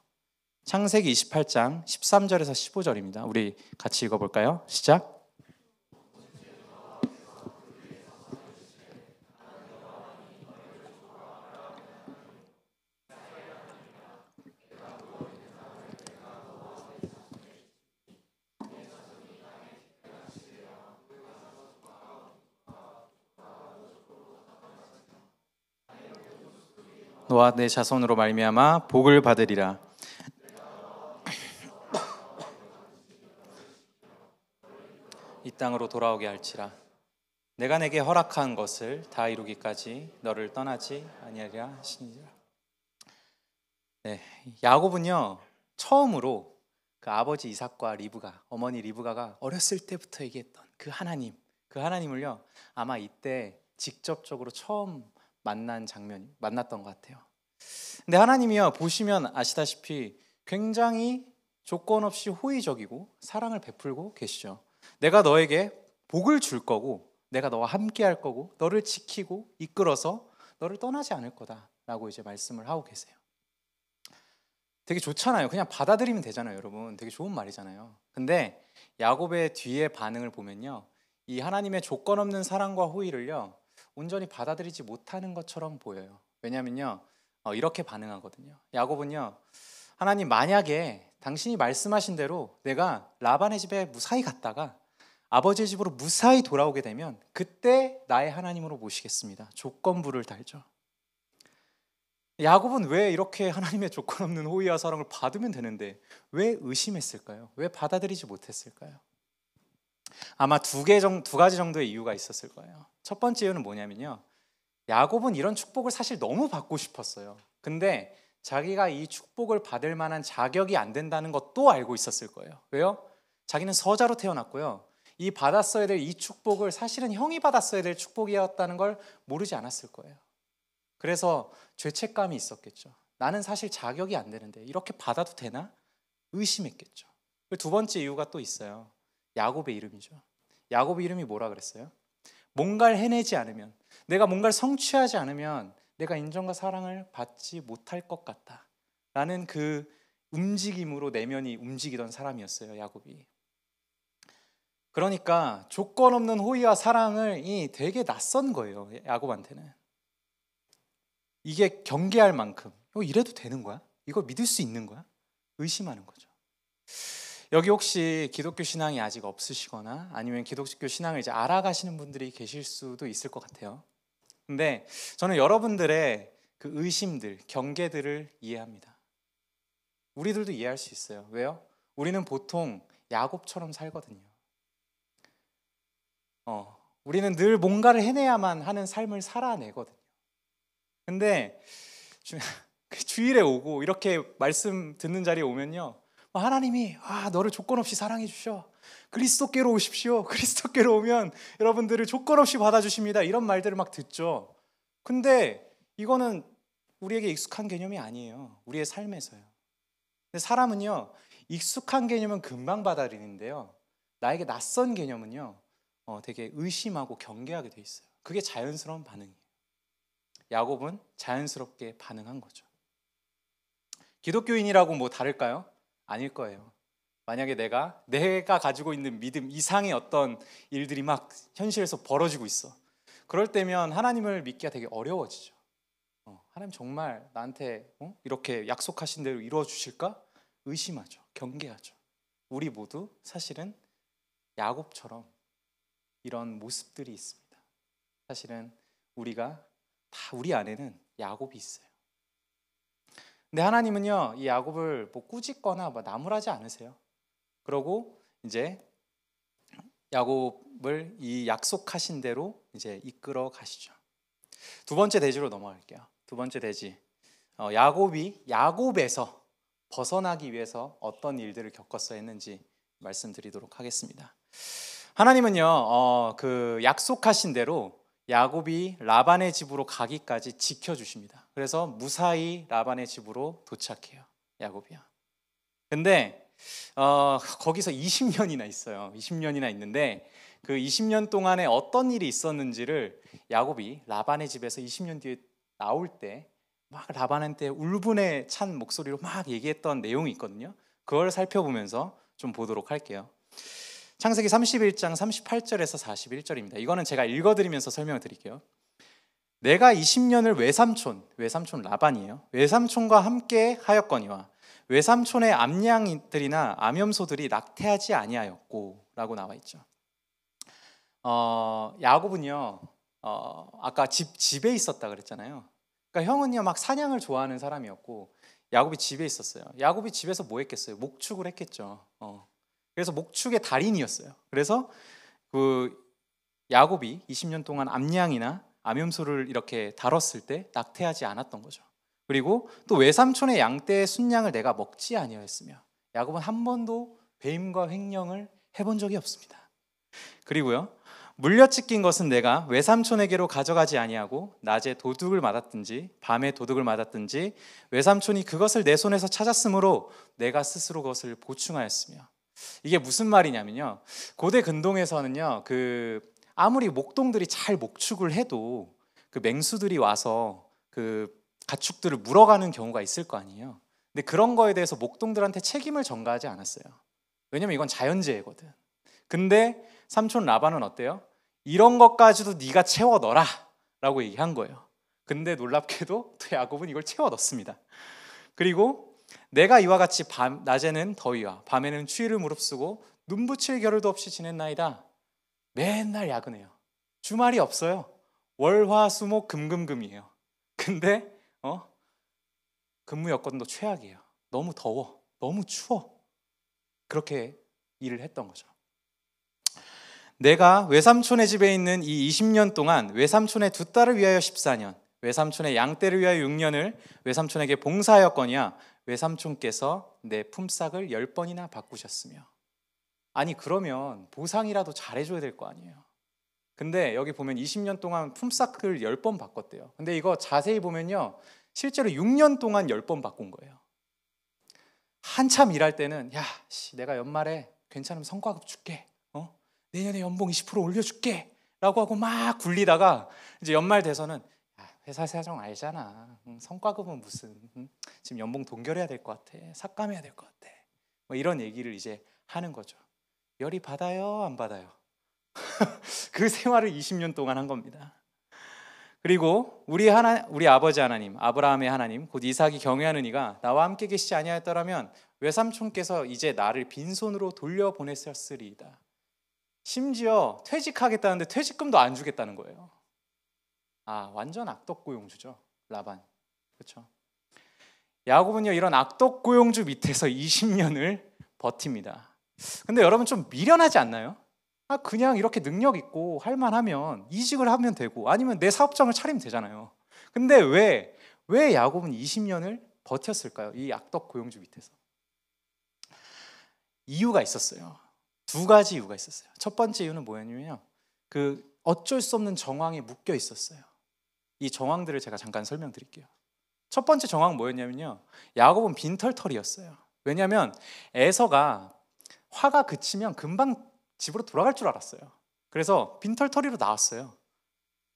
창세기 28장 13절에서 15절입니다. 우리 같이 읽어볼까요? 시작. 너와 내 자손으로 말미암아 복을 받으리라. 이 땅으로 돌아오게 할지라. 내가 내게 허락한 것을 다 이루기까지 너를 떠나지 아니하리라 하시니라. 네, 야곱은요, 처음으로 그 아버지 이삭과 어머니 리브가가 어렸을 때부터 얘기했던 그 하나님을요, 아마 이때 직접적으로 처음 만났던 것 같아요. 근데 하나님이요, 보시면 아시다시피 굉장히 조건 없이 호의적이고 사랑을 베풀고 계시죠. 내가 너에게 복을 줄 거고, 내가 너와 함께 할 거고, 너를 지키고 이끌어서 너를 떠나지 않을 거다라고 이제 말씀을 하고 계세요. 되게 좋잖아요. 그냥 받아들이면 되잖아요, 여러분. 되게 좋은 말이잖아요. 근데 야곱의 뒤에 반응을 보면요, 이 하나님의 조건 없는 사랑과 호의를요 온전히 받아들이지 못하는 것처럼 보여요. 왜냐면요, 이렇게 반응하거든요. 야곱은요, 하나님, 만약에 당신이 말씀하신 대로 내가 라반의 집에 무사히 갔다가 아버지의 집으로 무사히 돌아오게 되면 그때 나의 하나님으로 모시겠습니다. 조건부를 달죠. 야곱은 왜 이렇게 하나님의 조건 없는 호의와 사랑을 받으면 되는데 왜 의심했을까요? 왜 받아들이지 못했을까요? 아마 두 가지 정도의 이유가 있었을 거예요. 첫 번째 이유는 뭐냐면요, 야곱은 이런 축복을 사실 너무 받고 싶었어요. 근데 자기가 이 축복을 받을 만한 자격이 안 된다는 것도 알고 있었을 거예요. 왜요? 자기는 서자로 태어났고요, 이 받았어야 될 이 축복을 사실은 형이 받았어야 될 축복이었다는 걸 모르지 않았을 거예요. 그래서 죄책감이 있었겠죠. 나는 사실 자격이 안 되는데 이렇게 받아도 되나? 의심했겠죠. 두 번째 이유가 또 있어요. 야곱의 이름이죠. 야곱의 이름이 뭐라 그랬어요? 뭔가를 해내지 않으면, 내가 뭔가를 성취하지 않으면 내가 인정과 사랑을 받지 못할 것 같다 라는 그 움직임으로 내면이 움직이던 사람이었어요, 야곱이. 그러니까 조건 없는 호의와 사랑이 되게 낯선 거예요, 야곱한테는. 이게 경계할 만큼, 이래도 되는 거야? 이걸 믿을 수 있는 거야? 의심하는 거죠. 여기 혹시 기독교 신앙이 아직 없으시거나 아니면 기독교 신앙을 이제 알아가시는 분들이 계실 수도 있을 것 같아요. 근데 저는 여러분들의 그 의심들, 경계들을 이해합니다. 우리들도 이해할 수 있어요. 왜요? 우리는 보통 야곱처럼 살거든요. 우리는 늘 뭔가를 해내야만 하는 삶을 살아내거든요. 근데 주일에 오고 이렇게 말씀 듣는 자리에 오면요, 하나님이 너를 조건 없이 사랑해 주셔, 그리스도께로 오십시오, 그리스도께로 오면 여러분들을 조건 없이 받아주십니다, 이런 말들을 막 듣죠. 근데 이거는 우리에게 익숙한 개념이 아니에요. 우리의 삶에서요. 근데 사람은요, 익숙한 개념은 금방 받아들이는데요, 나에게 낯선 개념은요 되게 의심하고 경계하게 돼 있어요. 그게 자연스러운 반응이에요. 야곱은 자연스럽게 반응한 거죠. 기독교인이라고 뭐 다를까요? 아닐 거예요. 만약에 내가 가지고 있는 믿음 이상의 어떤 일들이 막 현실에서 벌어지고 있어. 그럴 때면 하나님을 믿기가 되게 어려워지죠. 하나님 정말 나한테 이렇게 약속하신 대로 이루어 주실까? 의심하죠. 경계하죠. 우리 모두 사실은 야곱처럼 이런 모습들이 있습니다. 사실은 우리 안에는 야곱이 있어요. 근데 하나님은요, 이 야곱을 꾸짖거나 나무라지 않으세요. 그러고 이제 야곱을 이 약속하신 대로 이제 이끌어 가시죠. 두 번째 대지로 넘어갈게요. 두 번째 대지, 야곱이 야곱에서 벗어나기 위해서 어떤 일들을 겪었어야 했는지 말씀드리도록 하겠습니다. 하나님은요, 그 약속하신 대로 야곱이 라반의 집으로 가기까지 지켜주십니다. 그래서 무사히 라반의 집으로 도착해요, 야곱이요. 근데 거기서 20년이나 있어요. 20년이나 있는데 그 20년 동안에 어떤 일이 있었는지를 야곱이 라반의 집에서 20년 뒤에 나올 때 막 라반한테 울분에 찬 목소리로 막 얘기했던 내용이 있거든요. 그걸 살펴보면서 좀 보도록 할게요. 창세기 31장 38절에서 41절입니다. 이거는 제가 읽어드리면서 설명을 드릴게요. 내가 20년을 외삼촌 라반이에요. 외삼촌과 함께 하였거니와 외삼촌의 암양들이나 암염소들이 낙태하지 아니하였고 라고 나와 있죠. 야곱은요, 아까 집에 있었다 그랬잖아요. 그러니까 형은요 막 사냥을 좋아하는 사람이었고 야곱이 집에 있었어요. 야곱이 집에서 뭐 했겠어요? 목축을 했겠죠. 그래서 목축의 달인이었어요. 그래서 그 야곱이 20년 동안 암양이나 암염소를 이렇게 다뤘을 때 낙태하지 않았던 거죠. 그리고 또 외삼촌의 양떼의 순양을 내가 먹지 아니하였으며, 야곱은 한 번도 배임과 횡령을 해본 적이 없습니다. 그리고요, 물려찢긴 것은 내가 외삼촌에게로 가져가지 아니하고 낮에 도둑을 맞았든지 밤에 도둑을 맞았든지 외삼촌이 그것을 내 손에서 찾았으므로 내가 스스로 그것을 보충하였으며. 이게 무슨 말이냐면요, 고대 근동에서는요, 아무리 목동들이 잘 목축을 해도 그 맹수들이 와서 그 가축들을 물어가는 경우가 있을 거 아니에요. 근데 그런 거에 대해서 목동들한테 책임을 전가하지 않았어요. 왜냐면 이건 자연재해거든. 근데 삼촌 라반은 어때요? 이런 것까지도 네가 채워 넣어라 라고 얘기한 거예요. 근데 놀랍게도 또 야곱은 이걸 채워 넣습니다. 그리고 내가 이와 같이 낮에는 더위와 밤에는 추위를 무릅쓰고 눈붙일 겨를도 없이 지냈나이다. 맨날 야근해요. 주말이 없어요. 월화수목 금금금이에요. 근데 근무 여건도 최악이에요. 너무 더워, 너무 추워. 그렇게 일을 했던 거죠. 내가 외삼촌의 집에 있는 이 20년 동안 외삼촌의 두 딸을 위하여 14년, 외삼촌의 양떼를 위하여 6년을 외삼촌에게 봉사하였거니와 외삼촌께서 내 품삯을 10번이나 바꾸셨으며. 아니 그러면 보상이라도 잘해줘야 될 거 아니에요. 근데 여기 보면 20년 동안 품삯을 10번 바꿨대요. 근데 이거 자세히 보면요, 실제로 6년 동안 10번 바꾼 거예요. 한참 일할 때는 내가 연말에 괜찮으면 성과급 줄게, 내년에 연봉 20% 올려줄게 라고 하고 막 굴리다가 이제 연말 돼서는 회사 사정 알잖아, 성과급은 무슨, 지금 연봉 동결해야 될 것 같아, 삭감해야 될 것 같아, 뭐 이런 얘기를 이제 하는 거죠. 열이 받아요, 안 받아요? 그 생활을 20년 동안 한 겁니다. 그리고 우리 아버지 하나님, 아브라함의 하나님, 곧 이삭이 경외하는 이가 나와 함께 계시지 아니하였더라면 외삼촌께서 이제 나를 빈손으로 돌려보냈었으리이다. 심지어 퇴직하겠다는데 퇴직금도 안 주겠다는 거예요. 완전 악덕고용주죠, 라반. 그렇죠? 야곱은요, 이런 악덕고용주 밑에서 20년을 버팁니다. 근데 여러분 좀 미련하지 않나요? 그냥 이렇게 능력 있고 할만하면 이직을 하면 되고 아니면 내 사업장을 차리면 되잖아요. 근데 왜 야곱은 20년을 버텼을까요? 이 악덕고용주 밑에서. 이유가 있었어요. 두 가지 이유가 있었어요. 첫 번째 이유는 뭐였냐면요, 어쩔 수 없는 정황에 묶여 있었어요. 이 정황들을 제가 잠깐 설명드릴게요. 첫 번째 정황은 뭐였냐면요, 야곱은 빈털터리였어요. 왜냐하면 에서가 화가 그치면 금방 집으로 돌아갈 줄 알았어요. 그래서 빈털터리로 나왔어요.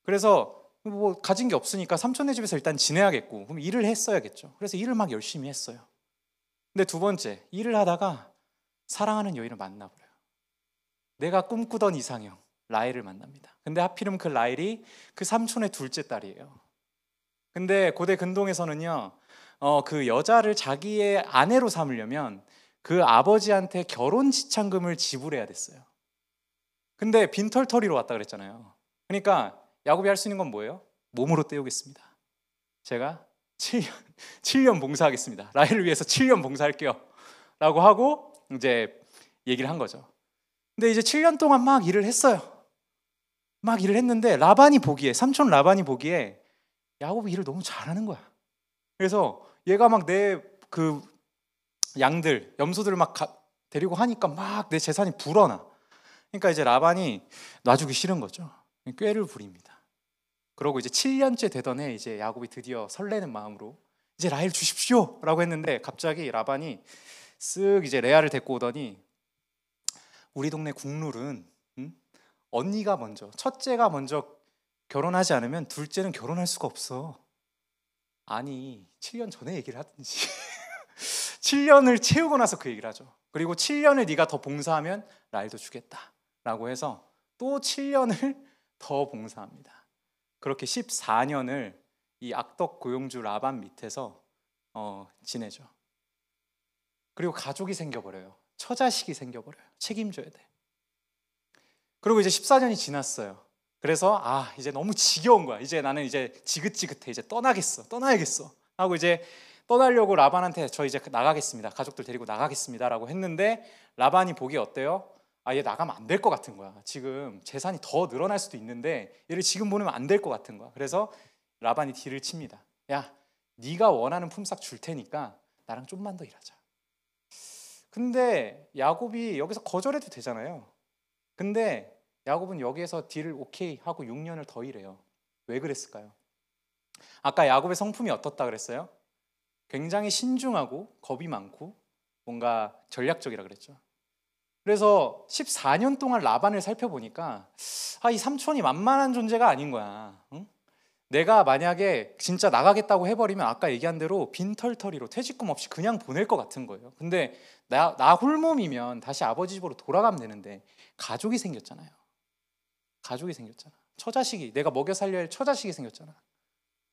그래서 뭐 가진 게 없으니까 삼촌네 집에서 일단 지내야겠고, 그럼 일을 했어야겠죠. 그래서 일을 막 열심히 했어요. 근데 두 번째, 일을 하다가 사랑하는 여인을 만나버려요. 내가 꿈꾸던 이상형 라헬을 만납니다. 근데 하필이면 그 라헬이 그 삼촌의 둘째 딸이에요. 근데 고대 근동에서는요, 그 여자를 자기의 아내로 삼으려면 그 아버지한테 결혼 지참금을 지불해야 됐어요. 근데 빈털터리로 왔다 그랬잖아요. 그러니까 야곱이 할 수 있는 건 뭐예요? 몸으로 때우겠습니다. 제가 7년 봉사하겠습니다. 라헬을 위해서 7년 봉사할게요 라고 하고 이제 얘기를 한 거죠. 근데 이제 7년 동안 막 일을 했어요. 막 일을 했는데 삼촌 라반이 보기에 야곱이 일을 너무 잘하는 거야. 그래서 얘가 막 내 양들, 염소들을 막 데리고 하니까 막 내 재산이 불어나. 그러니까 이제 라반이 놔주기 싫은 거죠. 꾀를 부립니다. 그러고 이제 7년째 되던 해 이제 야곱이 드디어 설레는 마음으로 이제 라헬 주십시오 라고 했는데, 갑자기 라반이 쓱 이제 레아를 데리고 오더니, 우리 동네 국룰은 언니가 먼저, 첫째가 먼저 결혼하지 않으면 둘째는 결혼할 수가 없어. 아니 7년 전에 얘기를 하든지 7년을 채우고 나서 그 얘기를 하죠. 그리고 7년을 네가 더 봉사하면 라헬도 주겠다 라고 해서 또 7년을 더 봉사합니다. 그렇게 14년을 이 악덕 고용주 라반 밑에서 지내죠. 그리고 가족이 생겨버려요. 처자식이 생겨버려요. 책임져야 돼. 그리고 이제 14년이 지났어요. 그래서 이제 너무 지겨운 거야. 이제 나는 이제 지긋지긋해. 이제 떠나야겠어 하고 이제 떠나려고 라반한테 저 이제 나가겠습니다, 가족들 데리고 나가겠습니다 라고 했는데, 라반이 보기에 어때요? 얘 나가면 안 될 것 같은 거야. 지금 재산이 더 늘어날 수도 있는데 얘를 지금 보내면 안 될 것 같은 거야. 그래서 라반이 딜을 칩니다. 야, 네가 원하는 품삯 줄 테니까 나랑 좀만 더 일하자. 근데 야곱이 여기서 거절해도 되잖아요. 근데 야곱은 여기에서 딜을 오케이 하고 6년을 더 일해요. 왜 그랬을까요? 아까 야곱의 성품이 어떻다 그랬어요? 굉장히 신중하고 겁이 많고 뭔가 전략적이라 그랬죠. 그래서 14년 동안 라반을 살펴보니까 이 삼촌이 만만한 존재가 아닌 거야. 응? 내가 만약에 진짜 나가겠다고 해버리면 아까 얘기한 대로 빈털터리로 퇴직금 없이 그냥 보낼 것 같은 거예요. 근데 나 홀몸이면 다시 아버지 집으로 돌아가면 되는데 가족이 생겼잖아요. 가족이 생겼잖아. 처자식이, 내가 먹여 살려야 할 처자식이 생겼잖아.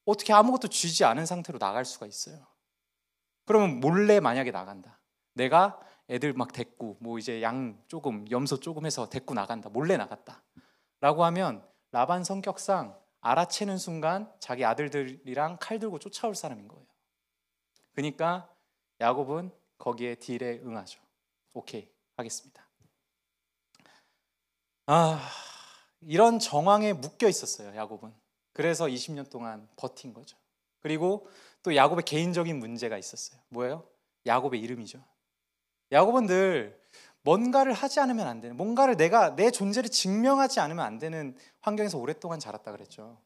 어떻게 아무것도 쥐지 않은 상태로 나갈 수가 있어요. 그러면 몰래 만약에 나간다. 내가 애들 막 데리고 뭐 이제 양 조금 염소 조금 해서 데리고 나간다. 몰래 나갔다 라고 하면 라반 성격상 알아채는 순간 자기 아들들이랑 칼 들고 쫓아올 사람인 거예요. 그러니까 야곱은 거기에 딜에 응하죠. 오케이 하겠습니다. 이런 정황에 묶여 있었어요, 야곱은. 그래서 20년 동안 버틴 거죠. 그리고 또 야곱의 개인적인 문제가 있었어요. 뭐예요? 야곱의 이름이죠. 야곱은 늘 뭔가를 하지 않으면 안 되는, 뭔가를 내 존재를 증명하지 않으면 안 되는 환경에서 오랫동안 자랐다 그랬죠.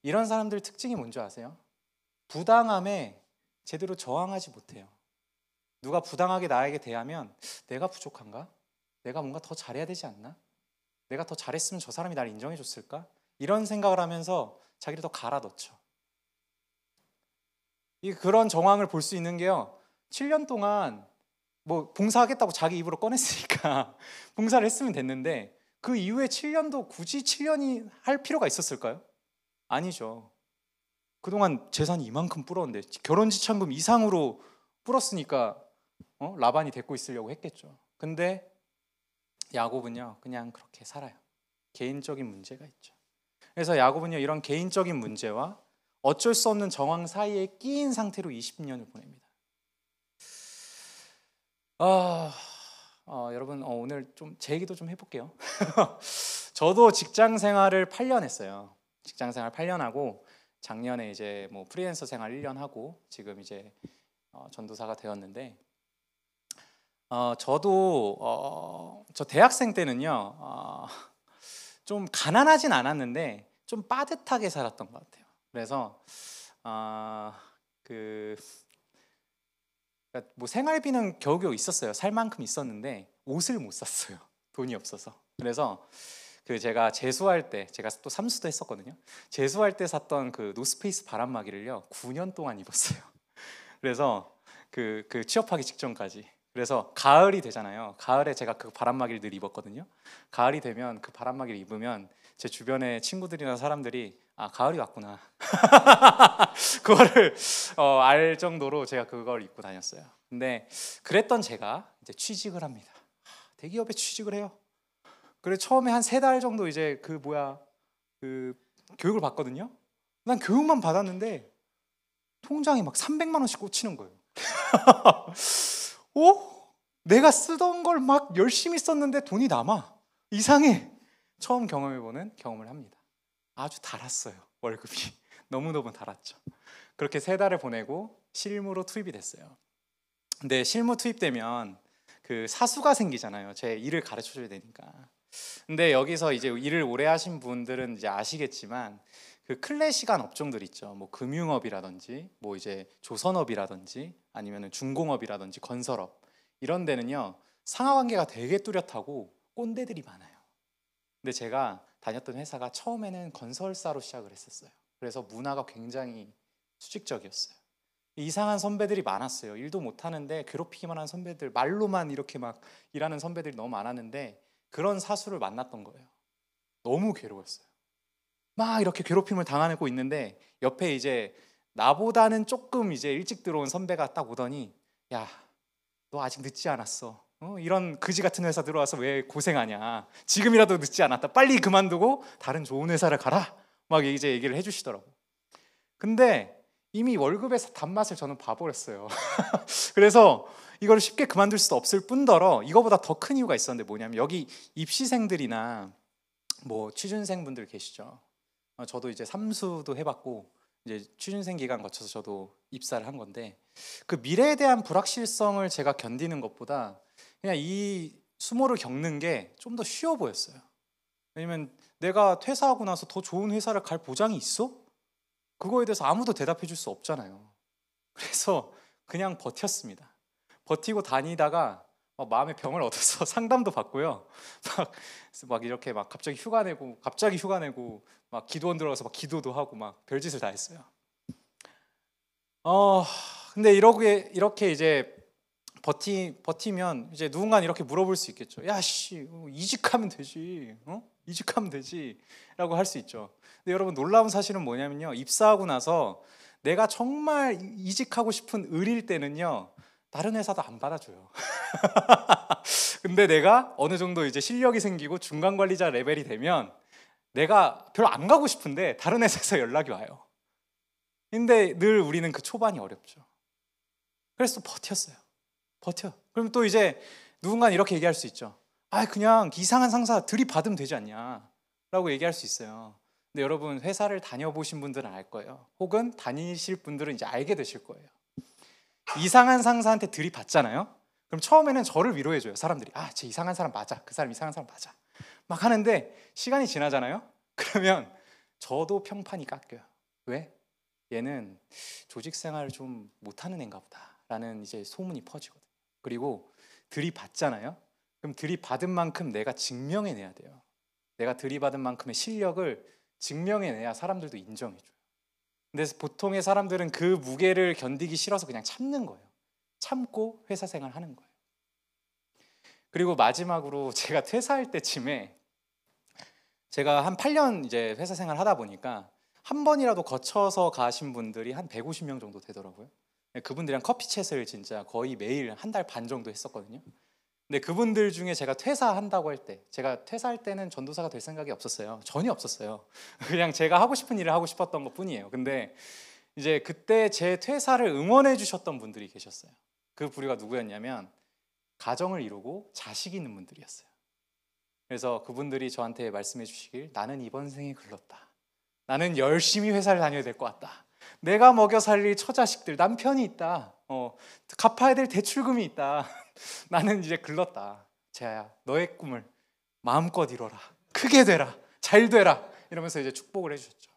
이런 사람들 특징이 뭔지 아세요? 부당함에 제대로 저항하지 못해요. 누가 부당하게 나에게 대하면 내가 부족한가? 내가 뭔가 더 잘해야 되지 않나? 내가 더 잘했으면 저 사람이 날 인정해 줬을까? 이런 생각을 하면서 자기를 더 갈아넣죠. 그런 정황을 볼 수 있는 게요, 7년 동안 뭐 봉사하겠다고 자기 입으로 꺼냈으니까 봉사를 했으면 됐는데 그 이후에 7년도 굳이 7년이 할 필요가 있었을까요? 아니죠. 그동안 재산이 이만큼 불었는데 결혼지참금 이상으로 불었으니까 라반이 데리고 있으려고 했겠죠. 근데 야곱은요 그냥 그렇게 살아요. 개인적인 문제가 있죠. 그래서 야곱은요 이런 개인적인 문제와 어쩔 수 없는 정황 사이에 끼인 상태로 20년을 보냅니다. 여러분 오늘 좀 제 얘기도 좀 해볼게요. 저도 직장 생활을 8년 했어요. 직장 생활 8년 하고 작년에 이제 뭐 프리랜서 생활 1년 하고 지금 이제 전도사가 되었는데 저도 저 대학생 때는요 좀 가난하진 않았는데 좀 빠듯하게 살았던 것 같아요. 그래서 뭐 생활비는 겨우겨우 있었어요. 살 만큼 있었는데 옷을 못 샀어요. 돈이 없어서. 그래서 제가 재수할 때, 제가 또 삼수도 했었거든요. 재수할 때 샀던 그 노스페이스 바람막이를요 9년 동안 입었어요. 그래서 그 취업하기 직전까지. 그래서 가을이 되잖아요. 가을에 제가 그 바람막이를 늘 입었거든요. 가을이 되면 그 바람막이를 입으면 제 주변의 친구들이나 사람들이 가을이 왔구나 그거를 알 정도로 제가 그걸 입고 다녔어요. 근데 그랬던 제가 이제 취직을 합니다. 대기업에 취직을 해요. 그래 처음에 한 3달 정도 이제 교육을 받거든요. 난 교육만 받았는데 통장에 막 300만 원씩 꽂히는 거예요. 내가 쓰던 걸 막 열심히 썼는데 돈이 남아. 이상해. 처음 경험해보는 경험을 합니다. 아주 달았어요. 월급이 너무너무 달았죠. 그렇게 3달을 보내고 실무로 투입이 됐어요. 근데 실무 투입되면 그 사수가 생기잖아요. 제 일을 가르쳐줘야 되니까. 근데 여기서 이제 일을 오래 하신 분들은 이제 아시겠지만 그 클래식한 업종들 있죠. 뭐 금융업이라든지 뭐 이제 조선업이라든지 아니면 중공업이라든지 건설업 이런 데는요 상하관계가 되게 뚜렷하고 꼰대들이 많아요. 근데 제가 다녔던 회사가 처음에는 건설사로 시작을 했었어요. 그래서 문화가 굉장히 수직적이었어요. 이상한 선배들이 많았어요. 일도 못하는데 괴롭히기만 한 선배들, 말로만 이렇게 막 일하는 선배들이 너무 많았는데 그런 사수를 만났던 거예요. 너무 괴로웠어요. 막 이렇게 괴롭힘을 당하고 있는데 옆에 이제 나보다는 조금 이제 일찍 들어온 선배가 딱 오더니 야, 너 아직 늦지 않았어. 이런 그지 같은 회사 들어와서 왜 고생하냐. 지금이라도 늦지 않았다. 빨리 그만두고 다른 좋은 회사를 가라. 막 이제 얘기를 해주시더라고. 근데 이미 월급에서 단맛을 저는 봐버렸어요. 그래서 이걸 쉽게 그만둘 수도 없을 뿐더러 이거보다 더 큰 이유가 있었는데 뭐냐면 여기 입시생들이나 뭐 취준생분들 계시죠. 저도 이제 삼수도 해봤고 이제 취준생 기간 거쳐서 저도 입사를 한 건데 그 미래에 대한 불확실성을 제가 견디는 것보다 그냥 이 수모를 겪는 게 좀 더 쉬워 보였어요. 왜냐면 내가 퇴사하고 나서 더 좋은 회사를 갈 보장이 있어? 그거에 대해서 아무도 대답해 줄 수 없잖아요. 그래서 그냥 버텼습니다. 버티고 다니다가 마음의 병을 얻어서 상담도 받고요. 막 이렇게 막 갑자기 휴가 내고 막 기도원 들어가서 막 기도도 하고 막 별짓을 다 했어요. 근데 이렇게 이제 버티면 이제 누군가는 이렇게 물어볼 수 있겠죠. 야, 씨, 이직하면 되지. 이직하면 되지라고 할 수 있죠. 근데 여러분, 놀라운 사실은 뭐냐면요, 입사하고 나서 내가 정말 이직하고 싶은 을일 때는요, 다른 회사도 안 받아줘요. 근데 내가 어느 정도 이제 실력이 생기고 중간 관리자 레벨이 되면 내가 별로 안 가고 싶은데 다른 회사에서 연락이 와요. 근데 늘 우리는 그 초반이 어렵죠. 그래서 버텼어요. 그럼 또 이제 누군가는 이렇게 얘기할 수 있죠. 그냥 이상한 상사 들이받으면 되지 않냐 라고 얘기할 수 있어요. 근데 여러분, 회사를 다녀보신 분들은 알 거예요. 혹은 다니실 분들은 이제 알게 되실 거예요. 이상한 상사한테 들이받잖아요. 그럼 처음에는 저를 위로해줘요. 사람들이 쟤 이상한 사람 맞아, 그 사람 이상한 사람 맞아 막 하는데, 시간이 지나잖아요. 그러면 저도 평판이 깎여요. 왜? 얘는 조직 생활을 좀 못하는 애인가 보다 라는 이제 소문이 퍼지거든요. 그리고 들이받잖아요. 그럼 들이받은 만큼 내가 증명해내야 돼요. 내가 들이받은 만큼의 실력을 증명해내야 사람들도 인정해줘요. 근데 보통의 사람들은 그 무게를 견디기 싫어서 그냥 참는 거예요. 참고 회사 생활 하는 거예요. 그리고 마지막으로 제가 퇴사할 때쯤에, 제가 한 8년 이제 회사 생활 하다 보니까 한 번이라도 거쳐서 가신 분들이 한 150명 정도 되더라고요. 그분들이랑 커피챗을 진짜 거의 매일 한 달 반 정도 했었거든요. 근데 그분들 중에 제가 퇴사한다고 할 때, 제가 퇴사할 때는 전도사가 될 생각이 없었어요. 전혀 없었어요. 그냥 제가 하고 싶은 일을 하고 싶었던 것 뿐이에요. 근데 이제 그때 제 퇴사를 응원해 주셨던 분들이 계셨어요. 그 부류가 누구였냐면, 가정을 이루고 자식이 있는 분들이었어요. 그래서 그분들이 저한테 말씀해 주시길, 나는 이번 생에 글렀다. 나는 열심히 회사를 다녀야 될 것 같다. 내가 먹여 살릴 처자식들, 남편이 있다. 갚아야 될 대출금이 있다. 나는 이제 글렀다. 재하야, 너의 꿈을 마음껏 이뤄라. 크게 되라. 잘 되라. 이러면서 이제 축복을 해주셨죠.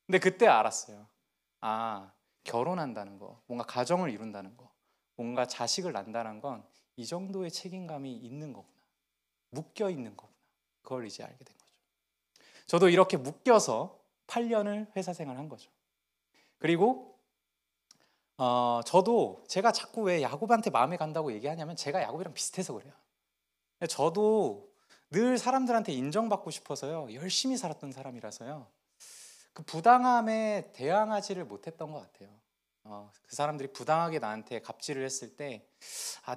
근데 그때 알았어요. 결혼한다는 거, 뭔가 가정을 이룬다는 거, 뭔가 자식을 낳는다는 건 이 정도의 책임감이 있는 거구나. 묶여 있는 거구나. 그걸 이제 알게 된 거죠. 저도 이렇게 묶여서 8년을 회사 생활한 거죠. 그리고 저도, 제가 자꾸 왜 야곱한테 마음에 간다고 얘기하냐면, 제가 야곱이랑 비슷해서 그래요. 저도 늘 사람들한테 인정받고 싶어서요, 열심히 살았던 사람이라서요, 그 부당함에 대항하지를 못했던 것 같아요. 그 사람들이 부당하게 나한테 갑질을 했을 때,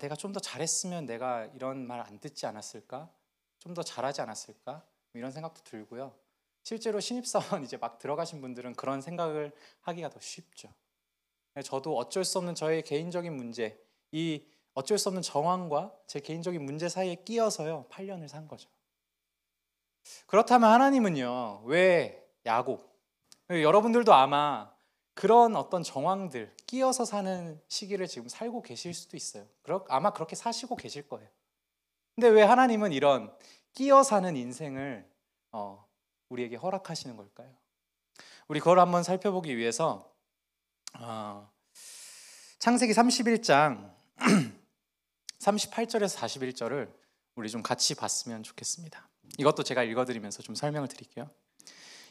내가 좀 더 잘했으면 내가 이런 말 안 듣지 않았을까? 좀 더 잘하지 않았을까? 이런 생각도 들고요. 실제로 신입사원 이제 막 들어가신 분들은 그런 생각을 하기가 더 쉽죠. 저도 어쩔 수 없는 저의 개인적인 문제, 이 어쩔 수 없는 정황과 제 개인적인 문제 사이에 끼어서요, 8년을 산 거죠. 그렇다면 하나님은요, 왜 야곱, 여러분들도 아마 그런 어떤 정황들, 끼어서 사는 시기를 지금 살고 계실 수도 있어요. 아마 그렇게 사시고 계실 거예요. 근데 왜 하나님은 이런 끼어 사는 인생을 우리에게 허락하시는 걸까요? 우리 그걸 한번 살펴보기 위해서 창세기 31장 38절에서 41절을 우리 좀 같이 봤으면 좋겠습니다. 이것도 제가 읽어드리면서 좀 설명을 드릴게요.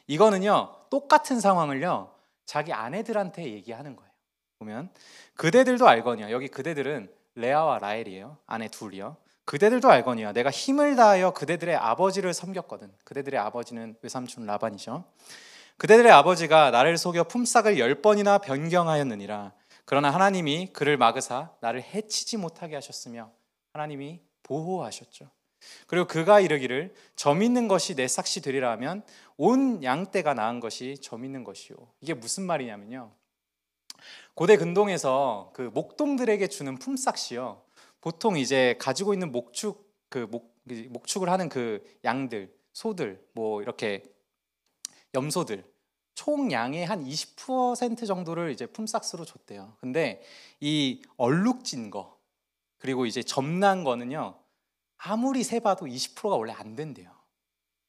이거는요, 똑같은 상황을요, 자기 아내들한테 얘기하는 거예요. 보면 그대들도 알거니와, 여기 그대들은 레아와 라헬이에요. 아내 둘이요. 그대들도 알거니와 내가 힘을 다하여 그대들의 아버지를 섬겼거든. 그대들의 아버지는 외삼촌 라반이죠. 그대들의 아버지가 나를 속여 품삯을 10번이나 변경하였느니라. 그러나 하나님이 그를 막으사 나를 해치지 못하게 하셨으며 하나님이 보호하셨죠. 그리고 그가 이르기를 점 있는 것이 내 삭시 되리라 하면 온 양떼가 낳은 것이 점 있는 것이요. 이게 무슨 말이냐면요, 고대 근동에서 그 목동들에게 주는 품삯이요, 보통 이제 가지고 있는 목축을 하는 그 양들, 소들, 뭐 이렇게 염소들, 총 양의 한 20% 정도를 이제 품삯으로 줬대요. 근데 이 얼룩진 거, 그리고 이제 점난 거는요, 아무리 세봐도 20%가 원래 안 된대요.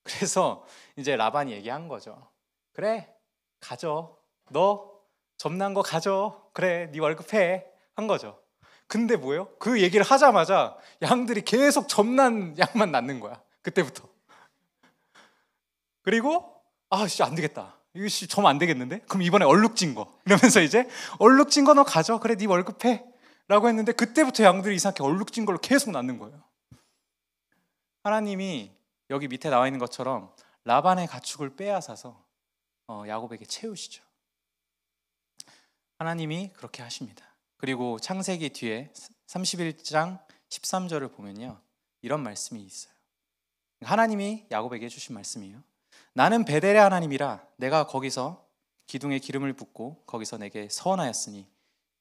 그래서 이제 라반이 얘기한 거죠. 그래, 가져. 너 점난 거 가져. 그래, 네 월급 해. 한 거죠. 근데 뭐예요? 그 얘기를 하자마자 양들이 계속 점난 양만 낳는 거야. 그때부터. 그리고 안 되겠다. 이거 점 안 되겠는데? 그럼 이번에 얼룩진 거. 이러면서 이제 얼룩진 거 너 가져. 그래, 네 월급해. 라고 했는데 그때부터 양들이 이상하게 얼룩진 걸로 계속 낳는 거예요. 하나님이 여기 밑에 나와 있는 것처럼 라반의 가축을 빼앗아서 야곱에게 채우시죠. 하나님이 그렇게 하십니다. 그리고 창세기 뒤에 31장 13절을 보면요, 이런 말씀이 있어요. 하나님이 야곱에게 해주신 말씀이에요. 나는 베델의 하나님이라 내가 거기서 기둥에 기름을 붓고 거기서 내게 서원하였으니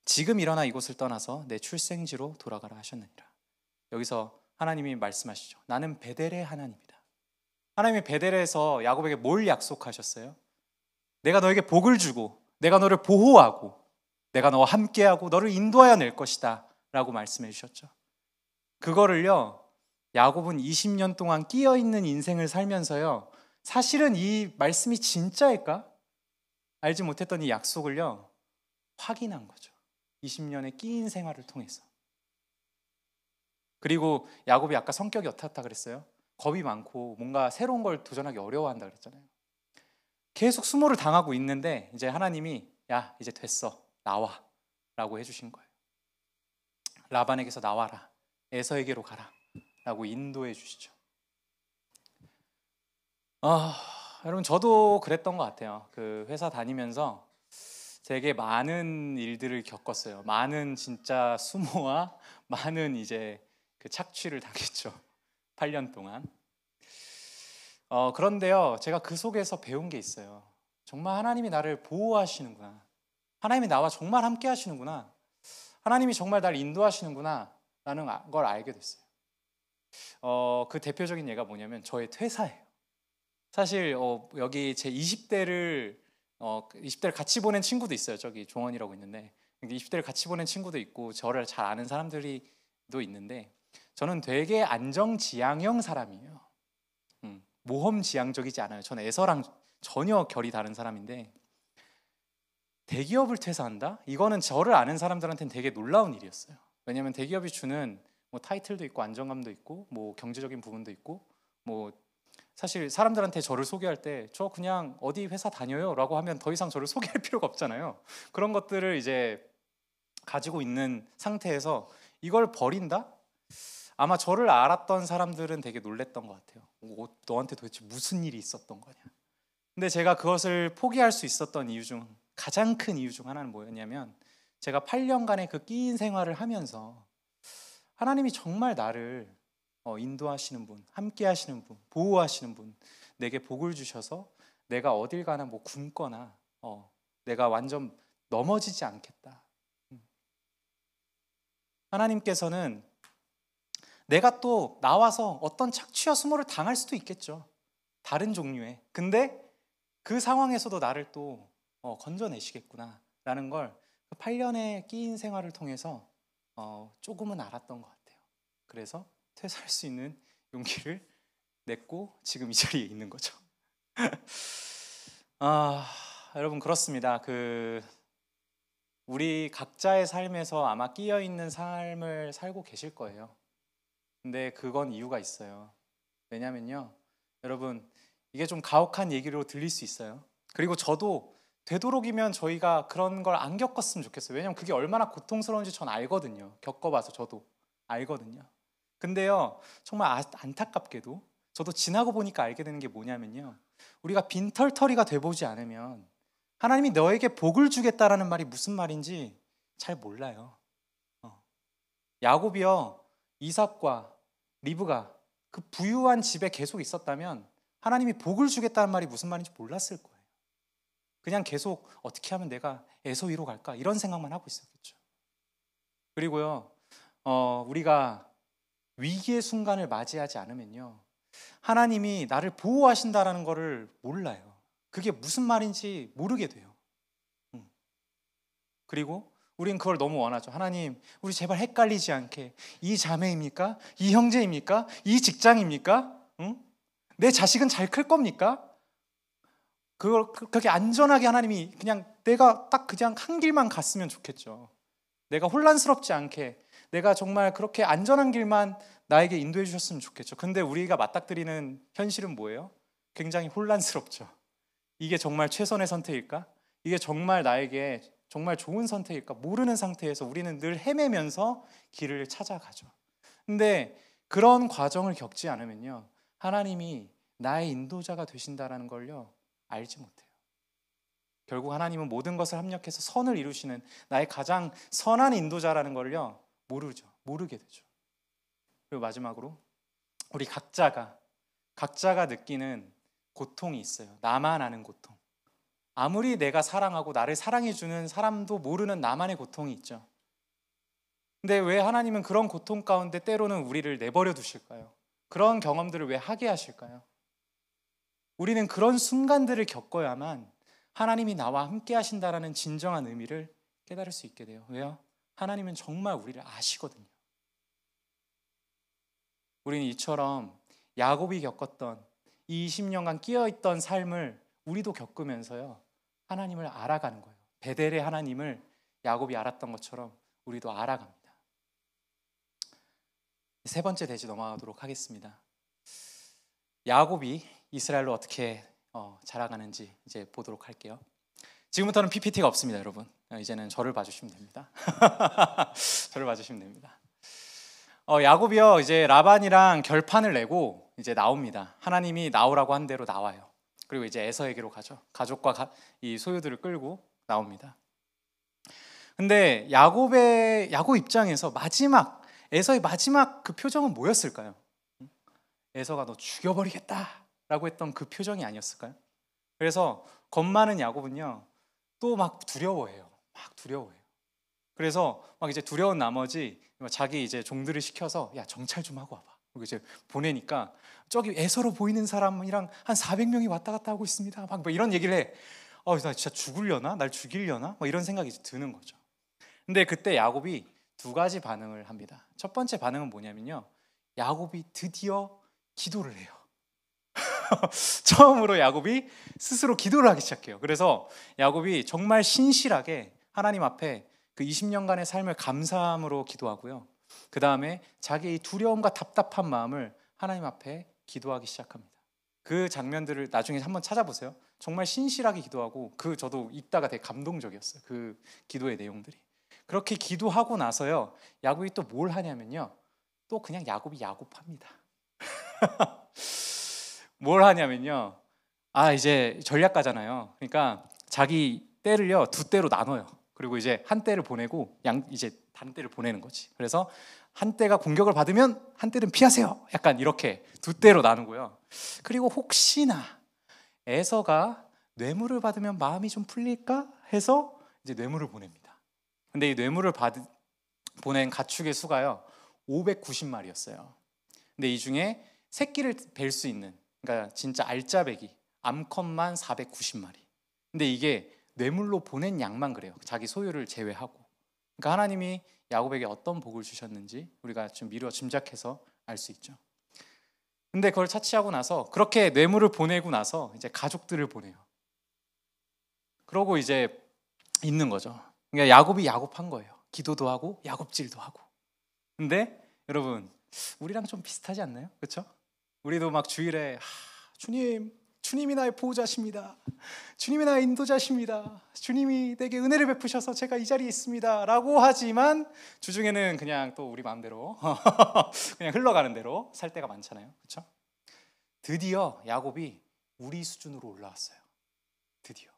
지금 일어나 이곳을 떠나서 내 출생지로 돌아가라 하셨느니라. 여기서 하나님이 말씀하시죠. 나는 베델의 하나님이다. 하나님이 베델에서 야곱에게 뭘 약속하셨어요? 내가 너에게 복을 주고 내가 너를 보호하고 내가 너와 함께하고 너를 인도하여 낼 것이다 라고 말씀해 주셨죠. 그거를요, 야곱은 20년 동안 끼어있는 인생을 살면서요, 사실은 이 말씀이 진짜일까? 알지 못했던 이 약속을요, 확인한 거죠. 20년의 끼인 생활을 통해서. 그리고 야곱이 아까 성격이 어떻다 그랬어요? 겁이 많고 뭔가 새로운 걸 도전하기 어려워한다 그랬잖아요. 계속 수모를 당하고 있는데 이제 하나님이 야, 이제 됐어. 나와 라고 해주신 거예요. 라반에게서 나와라. 에서에게로 가라 라고 인도해 주시죠. 여러분, 저도 그랬던 것 같아요. 그 회사 다니면서 되게 많은 일들을 겪었어요. 많은 진짜 수모와 많은 이제 그 착취를 당했죠. 8년 동안. 그런데요, 제가 그 속에서 배운 게 있어요. 정말 하나님이 나를 보호하시는구나. 하나님이 나와 정말 함께 하시는구나. 하나님이 정말 나를 인도하시는구나 라는 걸 알게 됐어요. 그 대표적인 예가 뭐냐면 저의 퇴사예요. 사실 여기 제 20대를 같이 보낸 친구도 있어요. 저기 종원이라고 있는데 20대를 같이 보낸 친구도 있고 저를 잘 아는 사람들이 도 있는데 저는 되게 안정지향형 사람이에요. 모험지향적이지 않아요. 저는 에서랑 전혀 결이 다른 사람인데 대기업을 퇴사한다? 이거는 저를 아는 사람들한테는 되게 놀라운 일이었어요. 왜냐하면 대기업이 주는 뭐 타이틀도 있고 안정감도 있고 뭐 경제적인 부분도 있고 뭐 사실 사람들한테 저를 소개할 때 저 그냥 어디 회사 다녀요 라고 하면 더 이상 저를 소개할 필요가 없잖아요. 그런 것들을 이제 가지고 있는 상태에서 이걸 버린다? 아마 저를 알았던 사람들은 되게 놀랬던 것 같아요. 너한테 도대체 무슨 일이 있었던 거냐. 근데 제가 그것을 포기할 수 있었던 이유 중 가장 큰 이유 중 하나는 뭐였냐면 제가 8년간의 그 끼인 생활을 하면서 하나님이 정말 나를 인도하시는 분, 함께 하시는 분, 보호하시는 분, 내게 복을 주셔서 내가 어딜 가나 뭐 굶거나 내가 완전 넘어지지 않겠다. 하나님께서는 내가 또 나와서 어떤 착취와 수모를 당할 수도 있겠죠. 다른 종류의. 근데 그 상황에서도 나를 또 건져내시겠구나 라는 걸 그 8년의 끼인 생활을 통해서 조금은 알았던 것 같아요. 그래서 퇴사할 수 있는 용기를 냈고 지금 이 자리에 있는 거죠. 여러분, 그렇습니다. 우리 각자의 삶에서 아마 끼어있는 삶을 살고 계실 거예요. 근데 그건 이유가 있어요. 왜냐면요, 여러분, 이게 좀 가혹한 얘기로 들릴 수 있어요. 그리고 저도 되도록이면 저희가 그런 걸 안 겪었으면 좋겠어요. 왜냐면 그게 얼마나 고통스러운지 전 알거든요. 겪어봐서 저도 알거든요. 근데요, 정말 안타깝게도 저도 지나고 보니까 알게 되는 게 뭐냐면요, 우리가 빈털터리가 돼보지 않으면 하나님이 너에게 복을 주겠다라는 말이 무슨 말인지 잘 몰라요. 야곱이요, 이삭과 리브가 그 부유한 집에 계속 있었다면 하나님이 복을 주겠다는 말이 무슨 말인지 몰랐을 거예요. 그냥 계속 어떻게 하면 내가 에서 위로 갈까 이런 생각만 하고 있었겠죠. 그리고요, 우리가 위기의 순간을 맞이하지 않으면요, 하나님이 나를 보호하신다라는 거를 몰라요. 그게 무슨 말인지 모르게 돼요. 그리고 우린 그걸 너무 원하죠. 하나님, 우리 제발 헷갈리지 않게, 이 자매입니까? 이 형제입니까? 이 직장입니까? 내 자식은 잘 클 겁니까? 그렇게 안전하게 하나님이 그냥 내가 딱 그냥 한 길만 갔으면 좋겠죠. 내가 혼란스럽지 않게 내가 정말 그렇게 안전한 길만 나에게 인도해 주셨으면 좋겠죠. 근데 우리가 맞닥뜨리는 현실은 뭐예요? 굉장히 혼란스럽죠. 이게 정말 최선의 선택일까? 이게 정말 나에게 정말 좋은 선택일까? 모르는 상태에서 우리는 늘 헤매면서 길을 찾아가죠. 근데 그런 과정을 겪지 않으면요, 하나님이 나의 인도자가 되신다라는 걸요 알지 못해요. 결국 하나님은 모든 것을 합력해서 선을 이루시는 나의 가장 선한 인도자라는 걸요 모르게 되죠. 그리고 마지막으로 우리 각자가 느끼는 고통이 있어요. 나만 아는 고통. 아무리 내가 사랑하고 나를 사랑해주는 사람도 모르는 나만의 고통이 있죠. 근데 왜 하나님은 그런 고통 가운데 때로는 우리를 내버려 두실까요? 그런 경험들을 왜 하게 하실까요? 우리는 그런 순간들을 겪어야만 하나님이 나와 함께 하신다라는 진정한 의미를 깨달을 수 있게 돼요. 왜요? 하나님은 정말 우리를 아시거든요. 우리는 이처럼 야곱이 겪었던 이 20년간 끼어있던 삶을 우리도 겪으면서요 하나님을 알아가는 거예요. 베델의 하나님을 야곱이 알았던 것처럼 우리도 알아갑니다. 세 번째 대지 넘어가도록 하겠습니다. 야곱이 이스라엘로 어떻게 자라가는지 이제 보도록 할게요. 지금부터는 PPT가 없습니다, 여러분. 이제는 저를 봐주시면 됩니다. 저를 봐주시면 됩니다. 야곱이요 이제 라반이랑 결판을 내고 이제 나옵니다. 하나님이 나오라고 한 대로 나와요. 그리고 이제 에서에게로 가죠. 가족과 이 소유들을 끌고 나옵니다. 근데 야곱 입장에서 에서의 마지막 그 표정은 뭐였을까요? 에서가 너 죽여버리겠다라고 했던 그 표정이 아니었을까요? 그래서 겁 많은 야곱은요 또 막 두려워해요. 그래서 막 이제 두려운 나머지 자기 이제 종들을 시켜서 야 정찰 좀 하고 와봐. 그리고 이제 보내니까 저기 에서로 보이는 사람이랑 한 400명이 왔다 갔다 하고 있습니다. 막 이런 얘기를 해. 나 진짜 죽으려나? 날 죽이려나? 막 이런 생각이 드는 거죠. 근데 그때 야곱이 두 가지 반응을 합니다. 첫 번째 반응은 뭐냐면요, 야곱이 드디어 기도를 해요. 처음으로 야곱이 스스로 기도를 하기 시작해요. 그래서 야곱이 정말 신실하게 하나님 앞에 그 20년간의 삶을 감사함으로 기도하고요, 그 다음에 자기의 두려움과 답답한 마음을 하나님 앞에 기도하기 시작합니다. 그 장면들을 나중에 한번 찾아보세요. 정말 신실하게 기도하고 저도 읽다가 되게 감동적이었어요. 그 기도의 내용들이. 그렇게 기도하고 나서요 야곱이 또 뭘 하냐면요, 또 그냥 야곱합니다. 뭘 하냐면요, 이제 전략가잖아요. 그러니까 자기 떼를요 두 떼로 나눠요. 그리고 이제 한 떼를 보내고 이제 다른 떼를 보내는 거지. 그래서 한 떼가 공격을 받으면 한 떼는 피하세요. 약간 이렇게 두 떼로 나누고요. 그리고 혹시나 에서가 뇌물을 받으면 마음이 좀 풀릴까 해서 이제 뇌물을 보냅니다. 근데 이 뇌물을 보낸 가축의 수가요 590마리였어요. 근데 이 중에 새끼를 뵐 수 있는, 그러니까 진짜 알짜배기 암컷만 490마리. 근데 이게 뇌물로 보낸 양만 그래요. 자기 소유를 제외하고. 그러니까 하나님이 야곱에게 어떤 복을 주셨는지 우리가 좀 미루어 짐작해서 알 수 있죠. 근데 그걸 차치하고 나서, 그렇게 뇌물을 보내고 나서 이제 가족들을 보내요. 그러고 이제 있는 거죠. 그러니까 야곱이 야곱한 거예요. 기도도 하고 야곱질도 하고. 근데 여러분, 우리랑 좀 비슷하지 않나요? 그렇죠? 우리도 막 주일에 주님이 나의 보호자십니다. 주님이 나의 인도자십니다. 주님이 내게 은혜를 베푸셔서 제가 이 자리에 있습니다 라고 하지만 주중에는 그냥 또 우리 마음대로 그냥 흘러가는 대로 살 때가 많잖아요. 그렇죠? 드디어 야곱이 우리 수준으로 올라왔어요. 드디어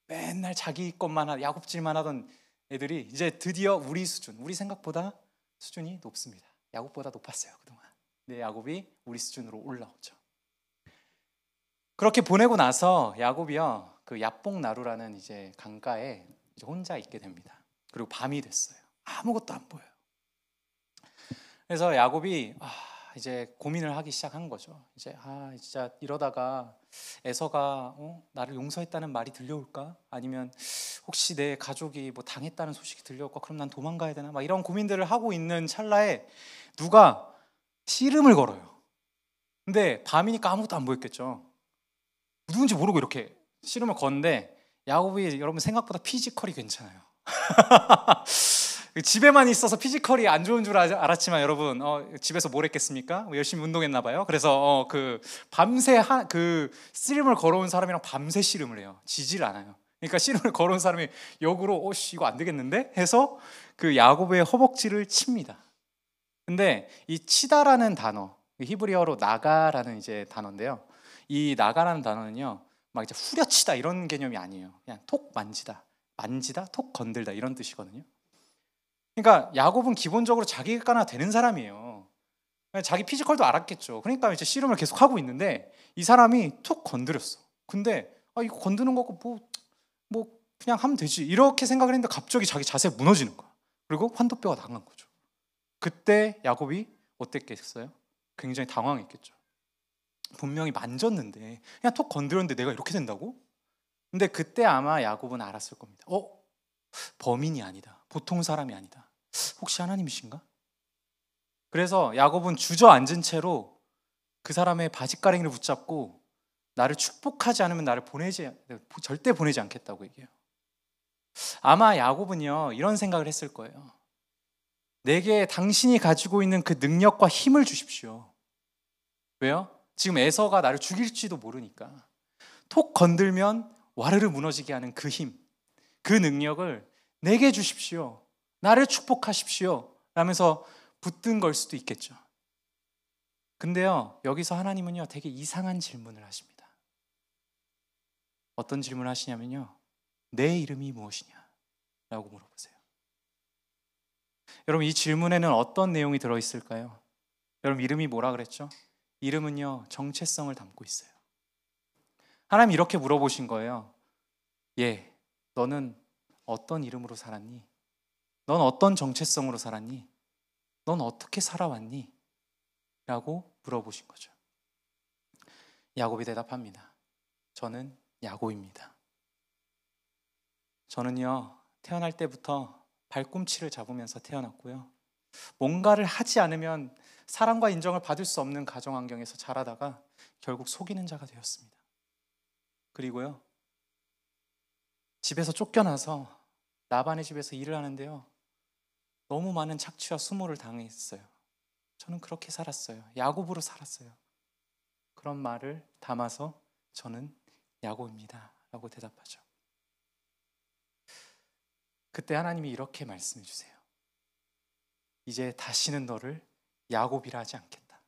맨날 자기 것만 야곱질만 하던 애들이 이제 드디어 우리 생각보다 수준이 높습니다. 야곱보다 높았어요 그동안. 근데 야곱이 우리 수준으로 올라오죠. 그렇게 보내고 나서 야곱이요 그 야복 나루라는 이제 강가에 이제 혼자 있게 됩니다. 그리고 밤이 됐어요. 아무것도 안 보여요. 그래서 야곱이 이제 고민을 하기 시작한 거죠. 이제 진짜 이러다가 에서가 나를 용서했다는 말이 들려올까? 아니면 혹시 내 가족이 뭐 당했다는 소식이 들려올까? 그럼 난 도망가야 되나? 막 이런 고민들을 하고 있는 찰나에 누가 씨름을 걸어요. 근데 밤이니까 아무것도 안 보였겠죠. 누군지 모르고 이렇게 씨름을 거는데 야곱이 여러분 생각보다 피지컬이 괜찮아요. 집에만 있어서 피지컬이 안 좋은 줄 알았지만 여러분 집에서 뭘 했겠습니까? 열심히 운동했나 봐요. 그래서 그 밤새 그 씨름을 걸어온 사람이랑 밤새 씨름을 해요. 지질 않아요. 그러니까 씨름을 걸어온 사람이 역으로 이거 안 되겠는데 해서 그 야곱의 허벅지를 칩니다. 근데 이 치다라는 단어, 히브리어로 나가라는 이제 단어인데요. 이 나가라는 단어는요, 막 이제 후려치다 이런 개념이 아니에요. 그냥 톡 만지다, 톡 건들다 이런 뜻이거든요. 그러니까 야곱은 기본적으로 자기가 하나 되는 사람이에요. 자기 피지컬도 알았겠죠. 그러니까 이제 씨름을 계속 하고 있는데 이 사람이 툭 건드렸어. 근데 이거 건드는 거고 뭐 그냥 하면 되지 이렇게 생각을 했는데 갑자기 자기 자세가 무너지는 거야. 그리고 환도뼈가 나간 거죠. 그때 야곱이 어땠겠어요? 굉장히 당황했겠죠. 분명히 만졌는데 그냥 톡 건드렸는데 내가 이렇게 된다고? 근데 그때 아마 야곱은 알았을 겁니다. 범인이 아니다. 보통 사람이 아니다. 혹시 하나님이신가? 그래서 야곱은 주저앉은 채로 그 사람의 바짓가랭이를 붙잡고 나를 축복하지 않으면 나를 절대 보내지 않겠다고 얘기해요. 아마 야곱은요 이런 생각을 했을 거예요. 내게 당신이 가지고 있는 그 능력과 힘을 주십시오. 왜요? 지금 에서가 나를 죽일지도 모르니까 톡 건들면 와르르 무너지게 하는 그 힘, 그 능력을 내게 주십시오. 나를 축복하십시오. 라면서 붙든 걸 수도 있겠죠. 근데요, 여기서 하나님은요, 되게 이상한 질문을 하십니다. 어떤 질문을 하시냐면요, 내 이름이 무엇이냐? 라고 물어보세요. 여러분, 이 질문에는 어떤 내용이 들어있을까요? 여러분, 이름이 뭐라 그랬죠? 이름은요, 정체성을 담고 있어요. 하나님 이렇게 물어보신 거예요. 너는 어떤 이름으로 살았니? 넌 어떤 정체성으로 살았니? 넌 어떻게 살아왔니? 라고 물어보신 거죠. 야곱이 대답합니다. 저는 야곱입니다. 저는요, 태어날 때부터 발꿈치를 잡으면서 태어났고요. 뭔가를 하지 않으면 사랑과 인정을 받을 수 없는 가정 환경에서 자라다가 결국 속이는 자가 되었습니다. 그리고요, 집에서 쫓겨나서 라반의 집에서 일을 하는데요, 너무 많은 착취와 수모를 당했어요. 저는 그렇게 살았어요. 야곱으로 살았어요. 그런 말을 담아서 저는 야곱입니다 라고 대답하죠. 그때 하나님이 이렇게 말씀해 주세요. 이제 다시는 너를 야곱이라 하지 않겠다.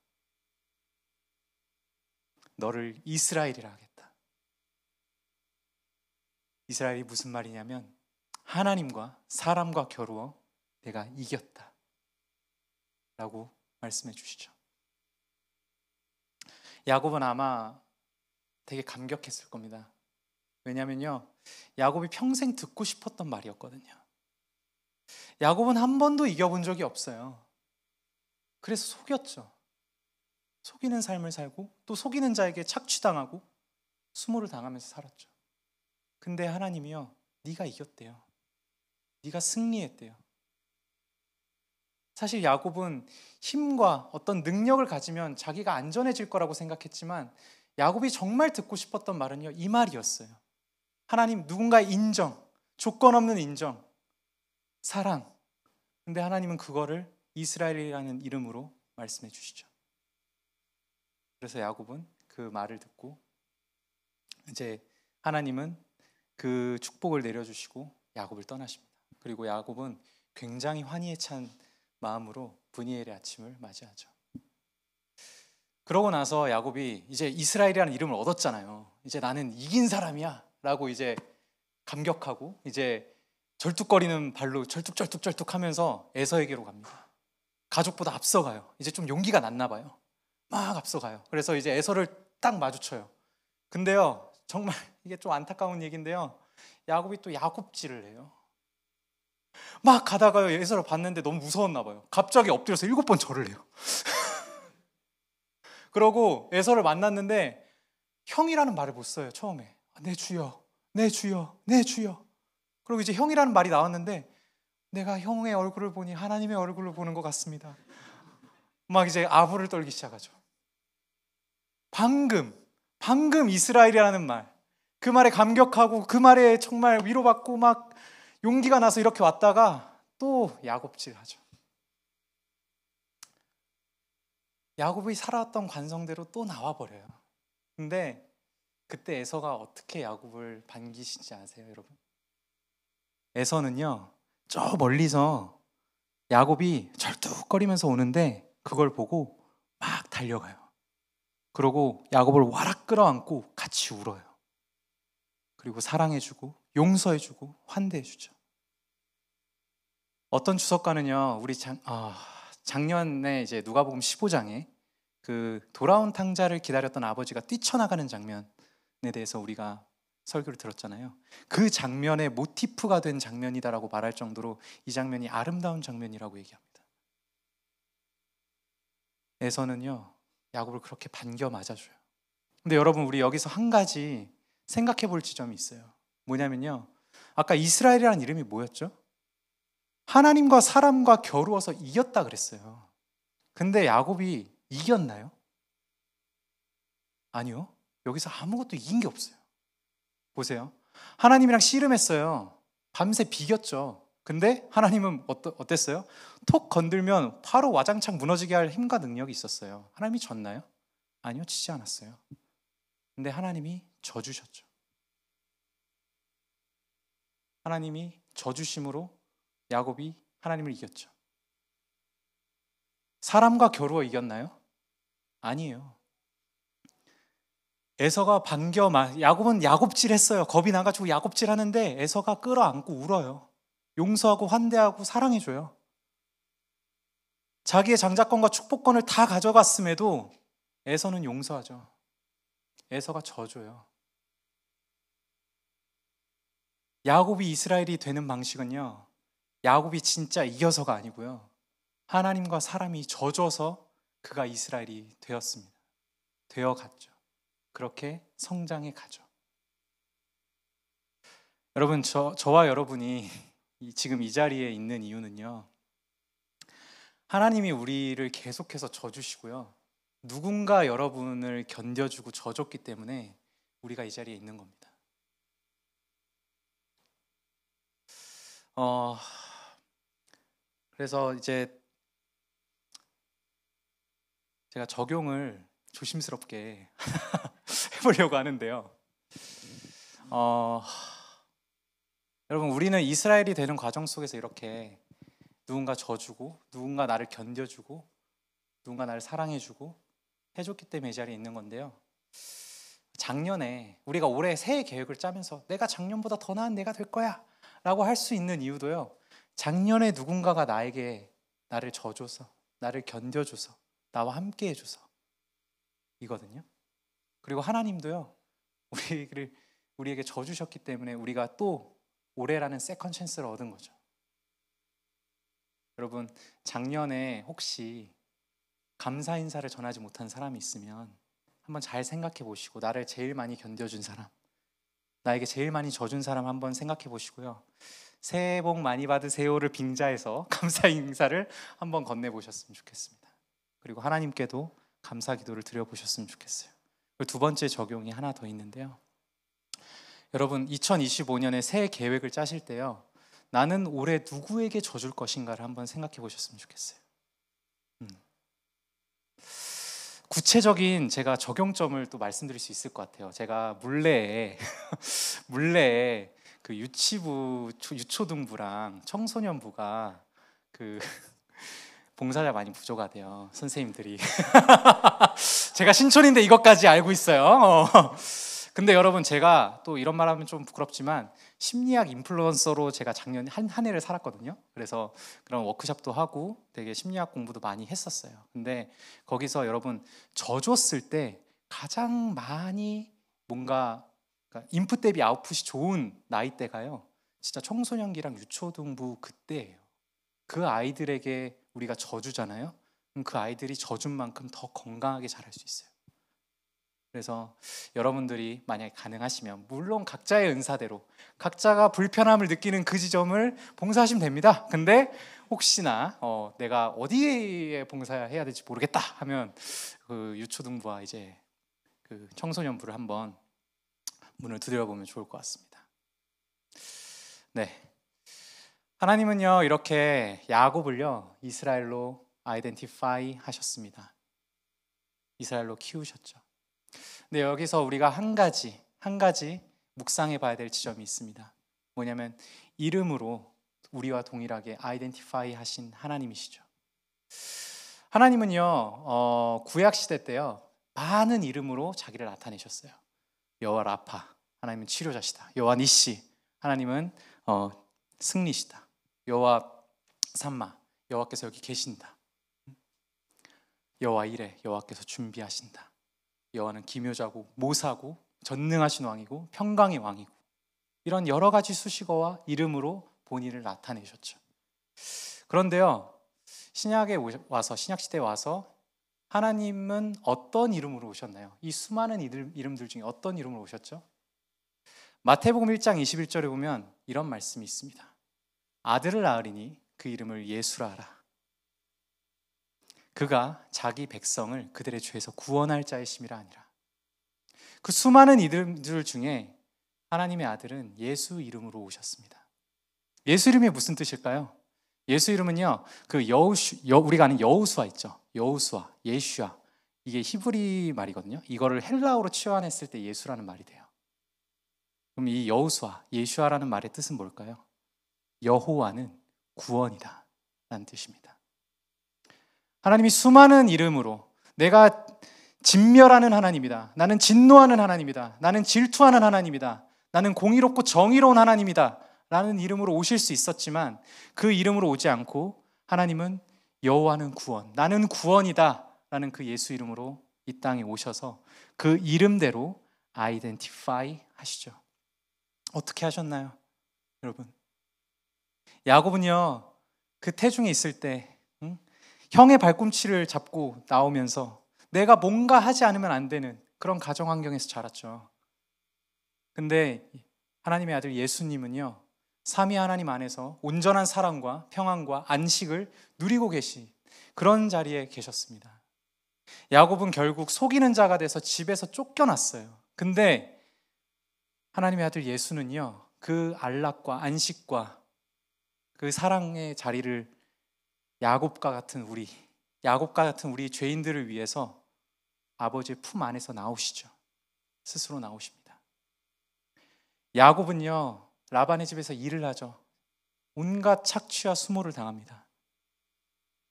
너를 이스라엘이라 하겠다. 이스라엘이 무슨 말이냐면 하나님과 사람과 겨루어 내가 이겼다 라고 말씀해 주시죠. 야곱은 아마 되게 감격했을 겁니다. 왜냐면요, 야곱이 평생 듣고 싶었던 말이었거든요. 야곱은 한 번도 이겨본 적이 없어요. 그래서 속였죠. 속이는 삶을 살고 또 속이는 자에게 착취당하고 수모를 당하면서 살았죠. 근데 하나님이요, 네가 이겼대요. 네가 승리했대요. 사실 야곱은 힘과 어떤 능력을 가지면 자기가 안전해질 거라고 생각했지만 야곱이 정말 듣고 싶었던 말은요, 이 말이었어요. 하나님, 누군가의 인정, 조건 없는 인정, 사랑. 근데 하나님은 그거를 이스라엘이라는 이름으로 말씀해 주시죠. 그래서 야곱은 그 말을 듣고 이제 하나님은 그 축복을 내려주시고 야곱을 떠나십니다. 그리고 야곱은 굉장히 환희에 찬 마음으로 브니엘의 아침을 맞이하죠. 그러고 나서 야곱이 이제 이스라엘이라는 이름을 얻었잖아요. 이제 나는 이긴 사람이야 라고 이제 감격하고 이제 절뚝거리는 발로 절뚝절뚝 하면서 에서에게로 갑니다. 가족보다 앞서가요. 이제 좀 용기가 났나 봐요. 막 앞서가요. 그래서 이제 에서를 딱 마주쳐요. 근데요, 정말 이게 좀 안타까운 얘기인데요, 야곱이 또 야곱질을 해요. 막 가다가요, 에서를 봤는데 너무 무서웠나 봐요. 갑자기 엎드려서 7번 절을 해요. 그러고 에서를 만났는데 형이라는 말을 못 써요. 처음에 내 주여, 내 주여, 내 주여. 그리고 이제 형이라는 말이 나왔는데 내가 형의 얼굴을 보니 하나님의 얼굴을 보는 것 같습니다. 막 이제 아부를 떨기 시작하죠. 방금 이스라엘이라는 말, 그 말에 감격하고 그 말에 정말 위로받고 막 용기가 나서 이렇게 왔다가 또 야곱질하죠. 야곱이 살아왔던 관성대로 또 나와버려요. 근데 그때 에서가 어떻게 야곱을 반기시지 아세요, 여러분? 에서는요, 저 멀리서 야곱이 절뚝거리면서 오는데 그걸 보고 막 달려가요. 그러고 야곱을 와락 끌어안고 같이 울어요. 그리고 사랑해주고 용서해주고 환대해주죠. 어떤 주석가는요, 우리 작년에 이제 누가복음 15장에 그 돌아온 탕자를 기다렸던 아버지가 뛰쳐나가는 장면에 대해서 우리가 설교를 들었잖아요. 그 장면의 모티프가 된 장면이다라고 말할 정도로 이 장면이 아름다운 장면이라고 얘기합니다. 에서는요, 야곱을 그렇게 반겨 맞아줘요. 근데 여러분, 우리 여기서 한 가지 생각해 볼 지점이 있어요. 뭐냐면요, 아까 이스라엘이라는 이름이 뭐였죠? 하나님과 사람과 겨루어서 이겼다 그랬어요. 근데 야곱이 이겼나요? 아니요. 여기서 아무것도 이긴 게 없어요. 보세요. 하나님이랑 씨름했어요. 밤새 비겼죠. 근데 하나님은 어땠어요? 톡 건들면 바로 와장창 무너지게 할 힘과 능력이 있었어요. 하나님이 졌나요? 아니요, 지지 않았어요. 근데 하나님이 져주셨죠. 하나님이 져주심으로 야곱이 하나님을 이겼죠. 사람과 겨루어 이겼나요? 아니에요. 에서가 야곱은 야곱질했어요. 겁이 나가지고 야곱질하는데 에서가 끌어안고 울어요. 용서하고 환대하고 사랑해줘요. 자기의 장자권과 축복권을 다 가져갔음에도 에서는 용서하죠. 에서가 져줘요. 야곱이 이스라엘이 되는 방식은요, 야곱이 진짜 이겨서가 아니고요, 하나님과 사람이 져줘서 그가 이스라엘이 되었습니다. 되어갔죠. 그렇게 성장해 가죠. 여러분, 저와 여러분이 지금 이 자리에 있는 이유는요, 하나님이 우리를 계속해서 져주시고요, 누군가 여러분을 견뎌주고 져줬기 때문에 우리가 이 자리에 있는 겁니다. 그래서 이제 제가 적용을 조심스럽게 해보려고 하는데요. 여러분, 우리는 이스라엘이 되는 과정 속에서 이렇게 누군가 져주고, 누군가 나를 견뎌주고, 누군가 나를 사랑해주고 해줬기 때문에 이 자리에 있는 건데요. 작년에 우리가 올해 새해 계획을 짜면서 내가 작년보다 더 나은 내가 될 거야 라고 할 수 있는 이유도요, 작년에 누군가가 나를 져줘서, 나를 견뎌줘서, 나와 함께 해줘서 이거든요. 그리고 하나님도요, 우리에게 져주셨기 때문에 우리가 또 올해라는 세컨 찬스를 얻은 거죠. 여러분, 작년에 혹시 감사 인사를 전하지 못한 사람이 있으면 한번 잘 생각해 보시고, 나를 제일 많이 견뎌준 사람, 나에게 제일 많이 져준 사람 한번 생각해 보시고요, 새해 복 많이 받으세요를 빙자해서 감사 인사를 한번 건네보셨으면 좋겠습니다. 그리고 하나님께도 감사 기도를 드려보셨으면 좋겠어요. 그리고 두 번째 적용이 하나 더 있는데요, 여러분, 2025년에 새해 계획을 짜실 때요, 나는 올해 누구에게 져줄 것인가를 한번 생각해 보셨으면 좋겠어요. 구체적인 제가 적용점을 또 말씀드릴 수 있을 것 같아요. 제가 물레에 그 유초등부랑 청소년부가 그 봉사자 많이 부족하대요, 선생님들이. 제가 신촌인데 이것까지 알고 있어요. 근데 여러분, 제가 또 이런 말하면 좀 부끄럽지만 심리학 인플루언서로 제가 작년 한 해를 살았거든요. 그래서 그런 워크숍도 하고 되게 심리학 공부도 많이 했었어요. 근데 거기서 여러분, 져줬을 때 가장 많이 뭔가 인풋 대비 아웃풋이 좋은 나이대가요, 진짜 청소년기랑 유초등부 그때예요. 그 아이들에게 우리가 져주잖아요. 그럼 그 아이들이 져준 만큼 더 건강하게 자랄 수 있어요. 그래서 여러분들이 만약에 가능하시면, 물론 각자의 은사대로 각자가 불편함을 느끼는 그 지점을 봉사하시면 됩니다. 근데 혹시나 내가 어디에 봉사해야 될지 모르겠다 하면 그 유초등부와 이제 그 청소년부를 한번 문을 두드려보면 좋을 것 같습니다. 네. 하나님은요 이렇게 야곱을요 이스라엘로 아이덴티파이 하셨습니다. 이스라엘로 키우셨죠. 근데 여기서 우리가 한 가지 묵상해 봐야 될 지점이 있습니다. 뭐냐면 이름으로 우리와 동일하게 아이덴티파이 하신 하나님이시죠. 하나님은요 구약 시대 때요 많은 이름으로 자기를 나타내셨어요. 여호와 라파, 하나님은 치료자시다. 여호와 니시, 하나님은 승리시다. 여호와 삼마, 여호와께서 여기 계신다. 여호와 이레, 여호와께서 준비하신다. 여호와는 기묘자고 모사고 전능하신 왕이고 평강의 왕이고, 이런 여러 가지 수식어와 이름으로 본인을 나타내셨죠. 그런데요 신약에 와서, 신약 시대에 와서 하나님은 어떤 이름으로 오셨나요? 이 수많은 이름들 중에 어떤 이름으로 오셨죠? 마태복음 1장 21절에 보면 이런 말씀이 있습니다. 아들을 낳으리니 그 이름을 예수라 하라. 그가 자기 백성을 그들의 죄에서 구원할 자이심이라 하니라. 그 수많은 이름들 중에 하나님의 아들은 예수 이름으로 오셨습니다. 예수 이름이 무슨 뜻일까요? 예수 이름은요 우리가 아는 여호수아 있죠. 여호수아, 예슈아, 이게 히브리 말이거든요. 이거를 헬라어로 치환했을 때 예수라는 말이 돼요. 그럼 이 여호수아, 예슈아라는 말의 뜻은 뭘까요? 여호와는 구원이다 라는 뜻입니다. 하나님이 수많은 이름으로 내가 진멸하는 하나님이다, 나는 진노하는 하나님이다, 나는 질투하는 하나님이다, 나는 공의롭고 정의로운 하나님이다 라는 이름으로 오실 수 있었지만, 그 이름으로 오지 않고 하나님은 여호와는 구원, 나는 구원이다 라는 그 예수 이름으로 이 땅에 오셔서 그 이름대로 아이덴티파이 하시죠. 어떻게 하셨나요? 여러분, 야곱은요 그 태중에 있을 때 형의 발꿈치를 잡고 나오면서 내가 뭔가 하지 않으면 안 되는 그런 가정 환경에서 자랐죠. 근데 하나님의 아들 예수님은요 삼위 하나님 안에서 온전한 사랑과 평안과 안식을 누리고 계신 그런 자리에 계셨습니다. 야곱은 결국 속이는 자가 돼서 집에서 쫓겨났어요. 근데 하나님의 아들 예수는요 그 안락과 안식과 그 사랑의 자리를 야곱과 같은 우리 죄인들을 위해서 아버지의 품 안에서 나오시죠. 스스로 나오십니다. 야곱은요 라반의 집에서 일을 하죠. 온갖 착취와 수모를 당합니다.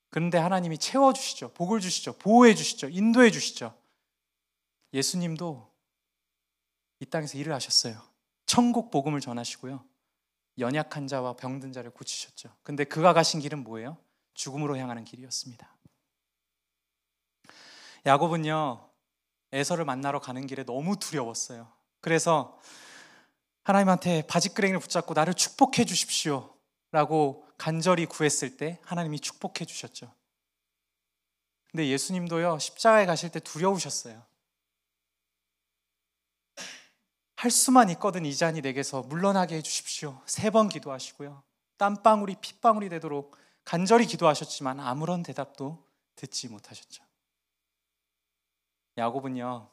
그런데 하나님이 채워주시죠. 복을 주시죠. 보호해 주시죠. 인도해 주시죠. 예수님도 이 땅에서 일을 하셨어요. 천국 복음을 전하시고요 연약한 자와 병든 자를 고치셨죠. 근데 그가 가신 길은 뭐예요? 죽음으로 향하는 길이었습니다. 야곱은요 에서를 만나러 가는 길에 너무 두려웠어요. 그래서 하나님한테 바지끄레기를 붙잡고 나를 축복해 주십시오 라고 간절히 구했을 때 하나님이 축복해 주셨죠. 근데 예수님도요 십자가에 가실 때 두려우셨어요. 할 수만 있거든 이 잔이 내게서 물러나게 해주십시오 3번 기도하시고요 땀방울이 핏방울이 되도록 간절히 기도하셨지만 아무런 대답도 듣지 못하셨죠. 야곱은요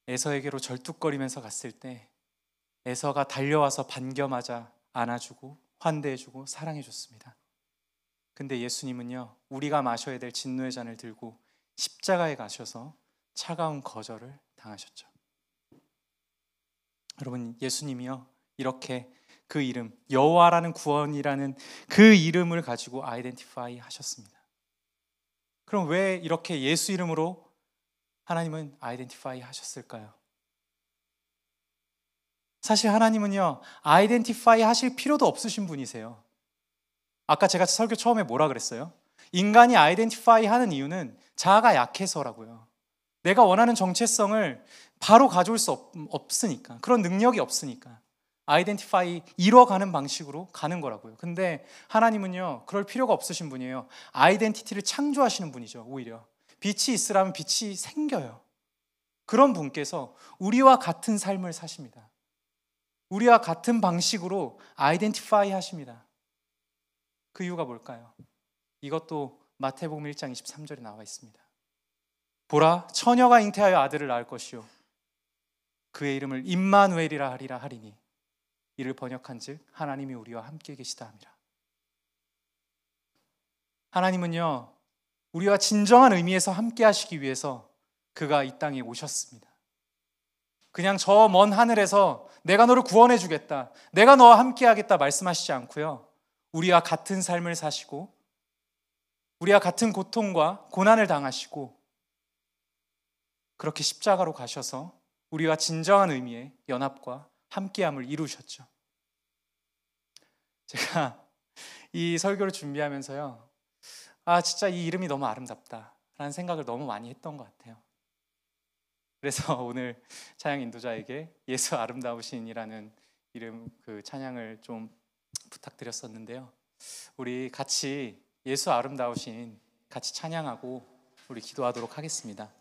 에서에게로 절뚝거리면서 갔을 때 에서가 달려와서 반겨맞아 안아주고 환대해주고 사랑해줬습니다. 근데 예수님은요 우리가 마셔야 될 진노의 잔을 들고 십자가에 가셔서 차가운 거절을 당하셨죠. 여러분, 예수님이요 이렇게 그 이름 여호와라는 구원이라는 그 이름을 가지고 아이덴티파이 하셨습니다. 그럼 왜 이렇게 예수 이름으로 하나님은 아이덴티파이 하셨을까요? 사실 하나님은요 아이덴티파이 하실 필요도 없으신 분이세요. 아까 제가 설교 처음에 뭐라 그랬어요? 인간이 아이덴티파이 하는 이유는 자아가 약해서라고요. 내가 원하는 정체성을 바로 가져올 수 없으니까, 그런 능력이 없으니까 아이덴티파이 이뤄가는 방식으로 가는 거라고요. 근데 하나님은요 그럴 필요가 없으신 분이에요. 아이덴티티를 창조하시는 분이죠. 오히려 빛이 있으라면 빛이 생겨요. 그런 분께서 우리와 같은 삶을 사십니다. 우리와 같은 방식으로 아이덴티파이 하십니다. 그 이유가 뭘까요? 이것도 마태복음 1장 23절에 나와 있습니다. 보라, 처녀가 잉태하여 아들을 낳을 것이요 그의 이름을 임마누엘이라 하리라 하리니 이를 번역한즉 하나님이 우리와 함께 계시다 함이라. 하나님은요, 우리와 진정한 의미에서 함께 하시기 위해서 그가 이 땅에 오셨습니다. 그냥 저 먼 하늘에서 내가 너를 구원해 주겠다, 내가 너와 함께 하겠다 말씀하시지 않고요, 우리와 같은 삶을 사시고 우리와 같은 고통과 고난을 당하시고 그렇게 십자가로 가셔서 우리와 진정한 의미의 연합과 함께함을 이루셨죠. 제가 이 설교를 준비하면서요, 진짜 이 이름이 너무 아름답다라는 생각을 너무 많이 했던 것 같아요. 그래서 오늘 찬양 인도자에게 예수 아름다우신이라는 이름 그 찬양을 좀 부탁드렸었는데요. 우리 같이 예수 아름다우신 같이 찬양하고 우리 기도하도록 하겠습니다.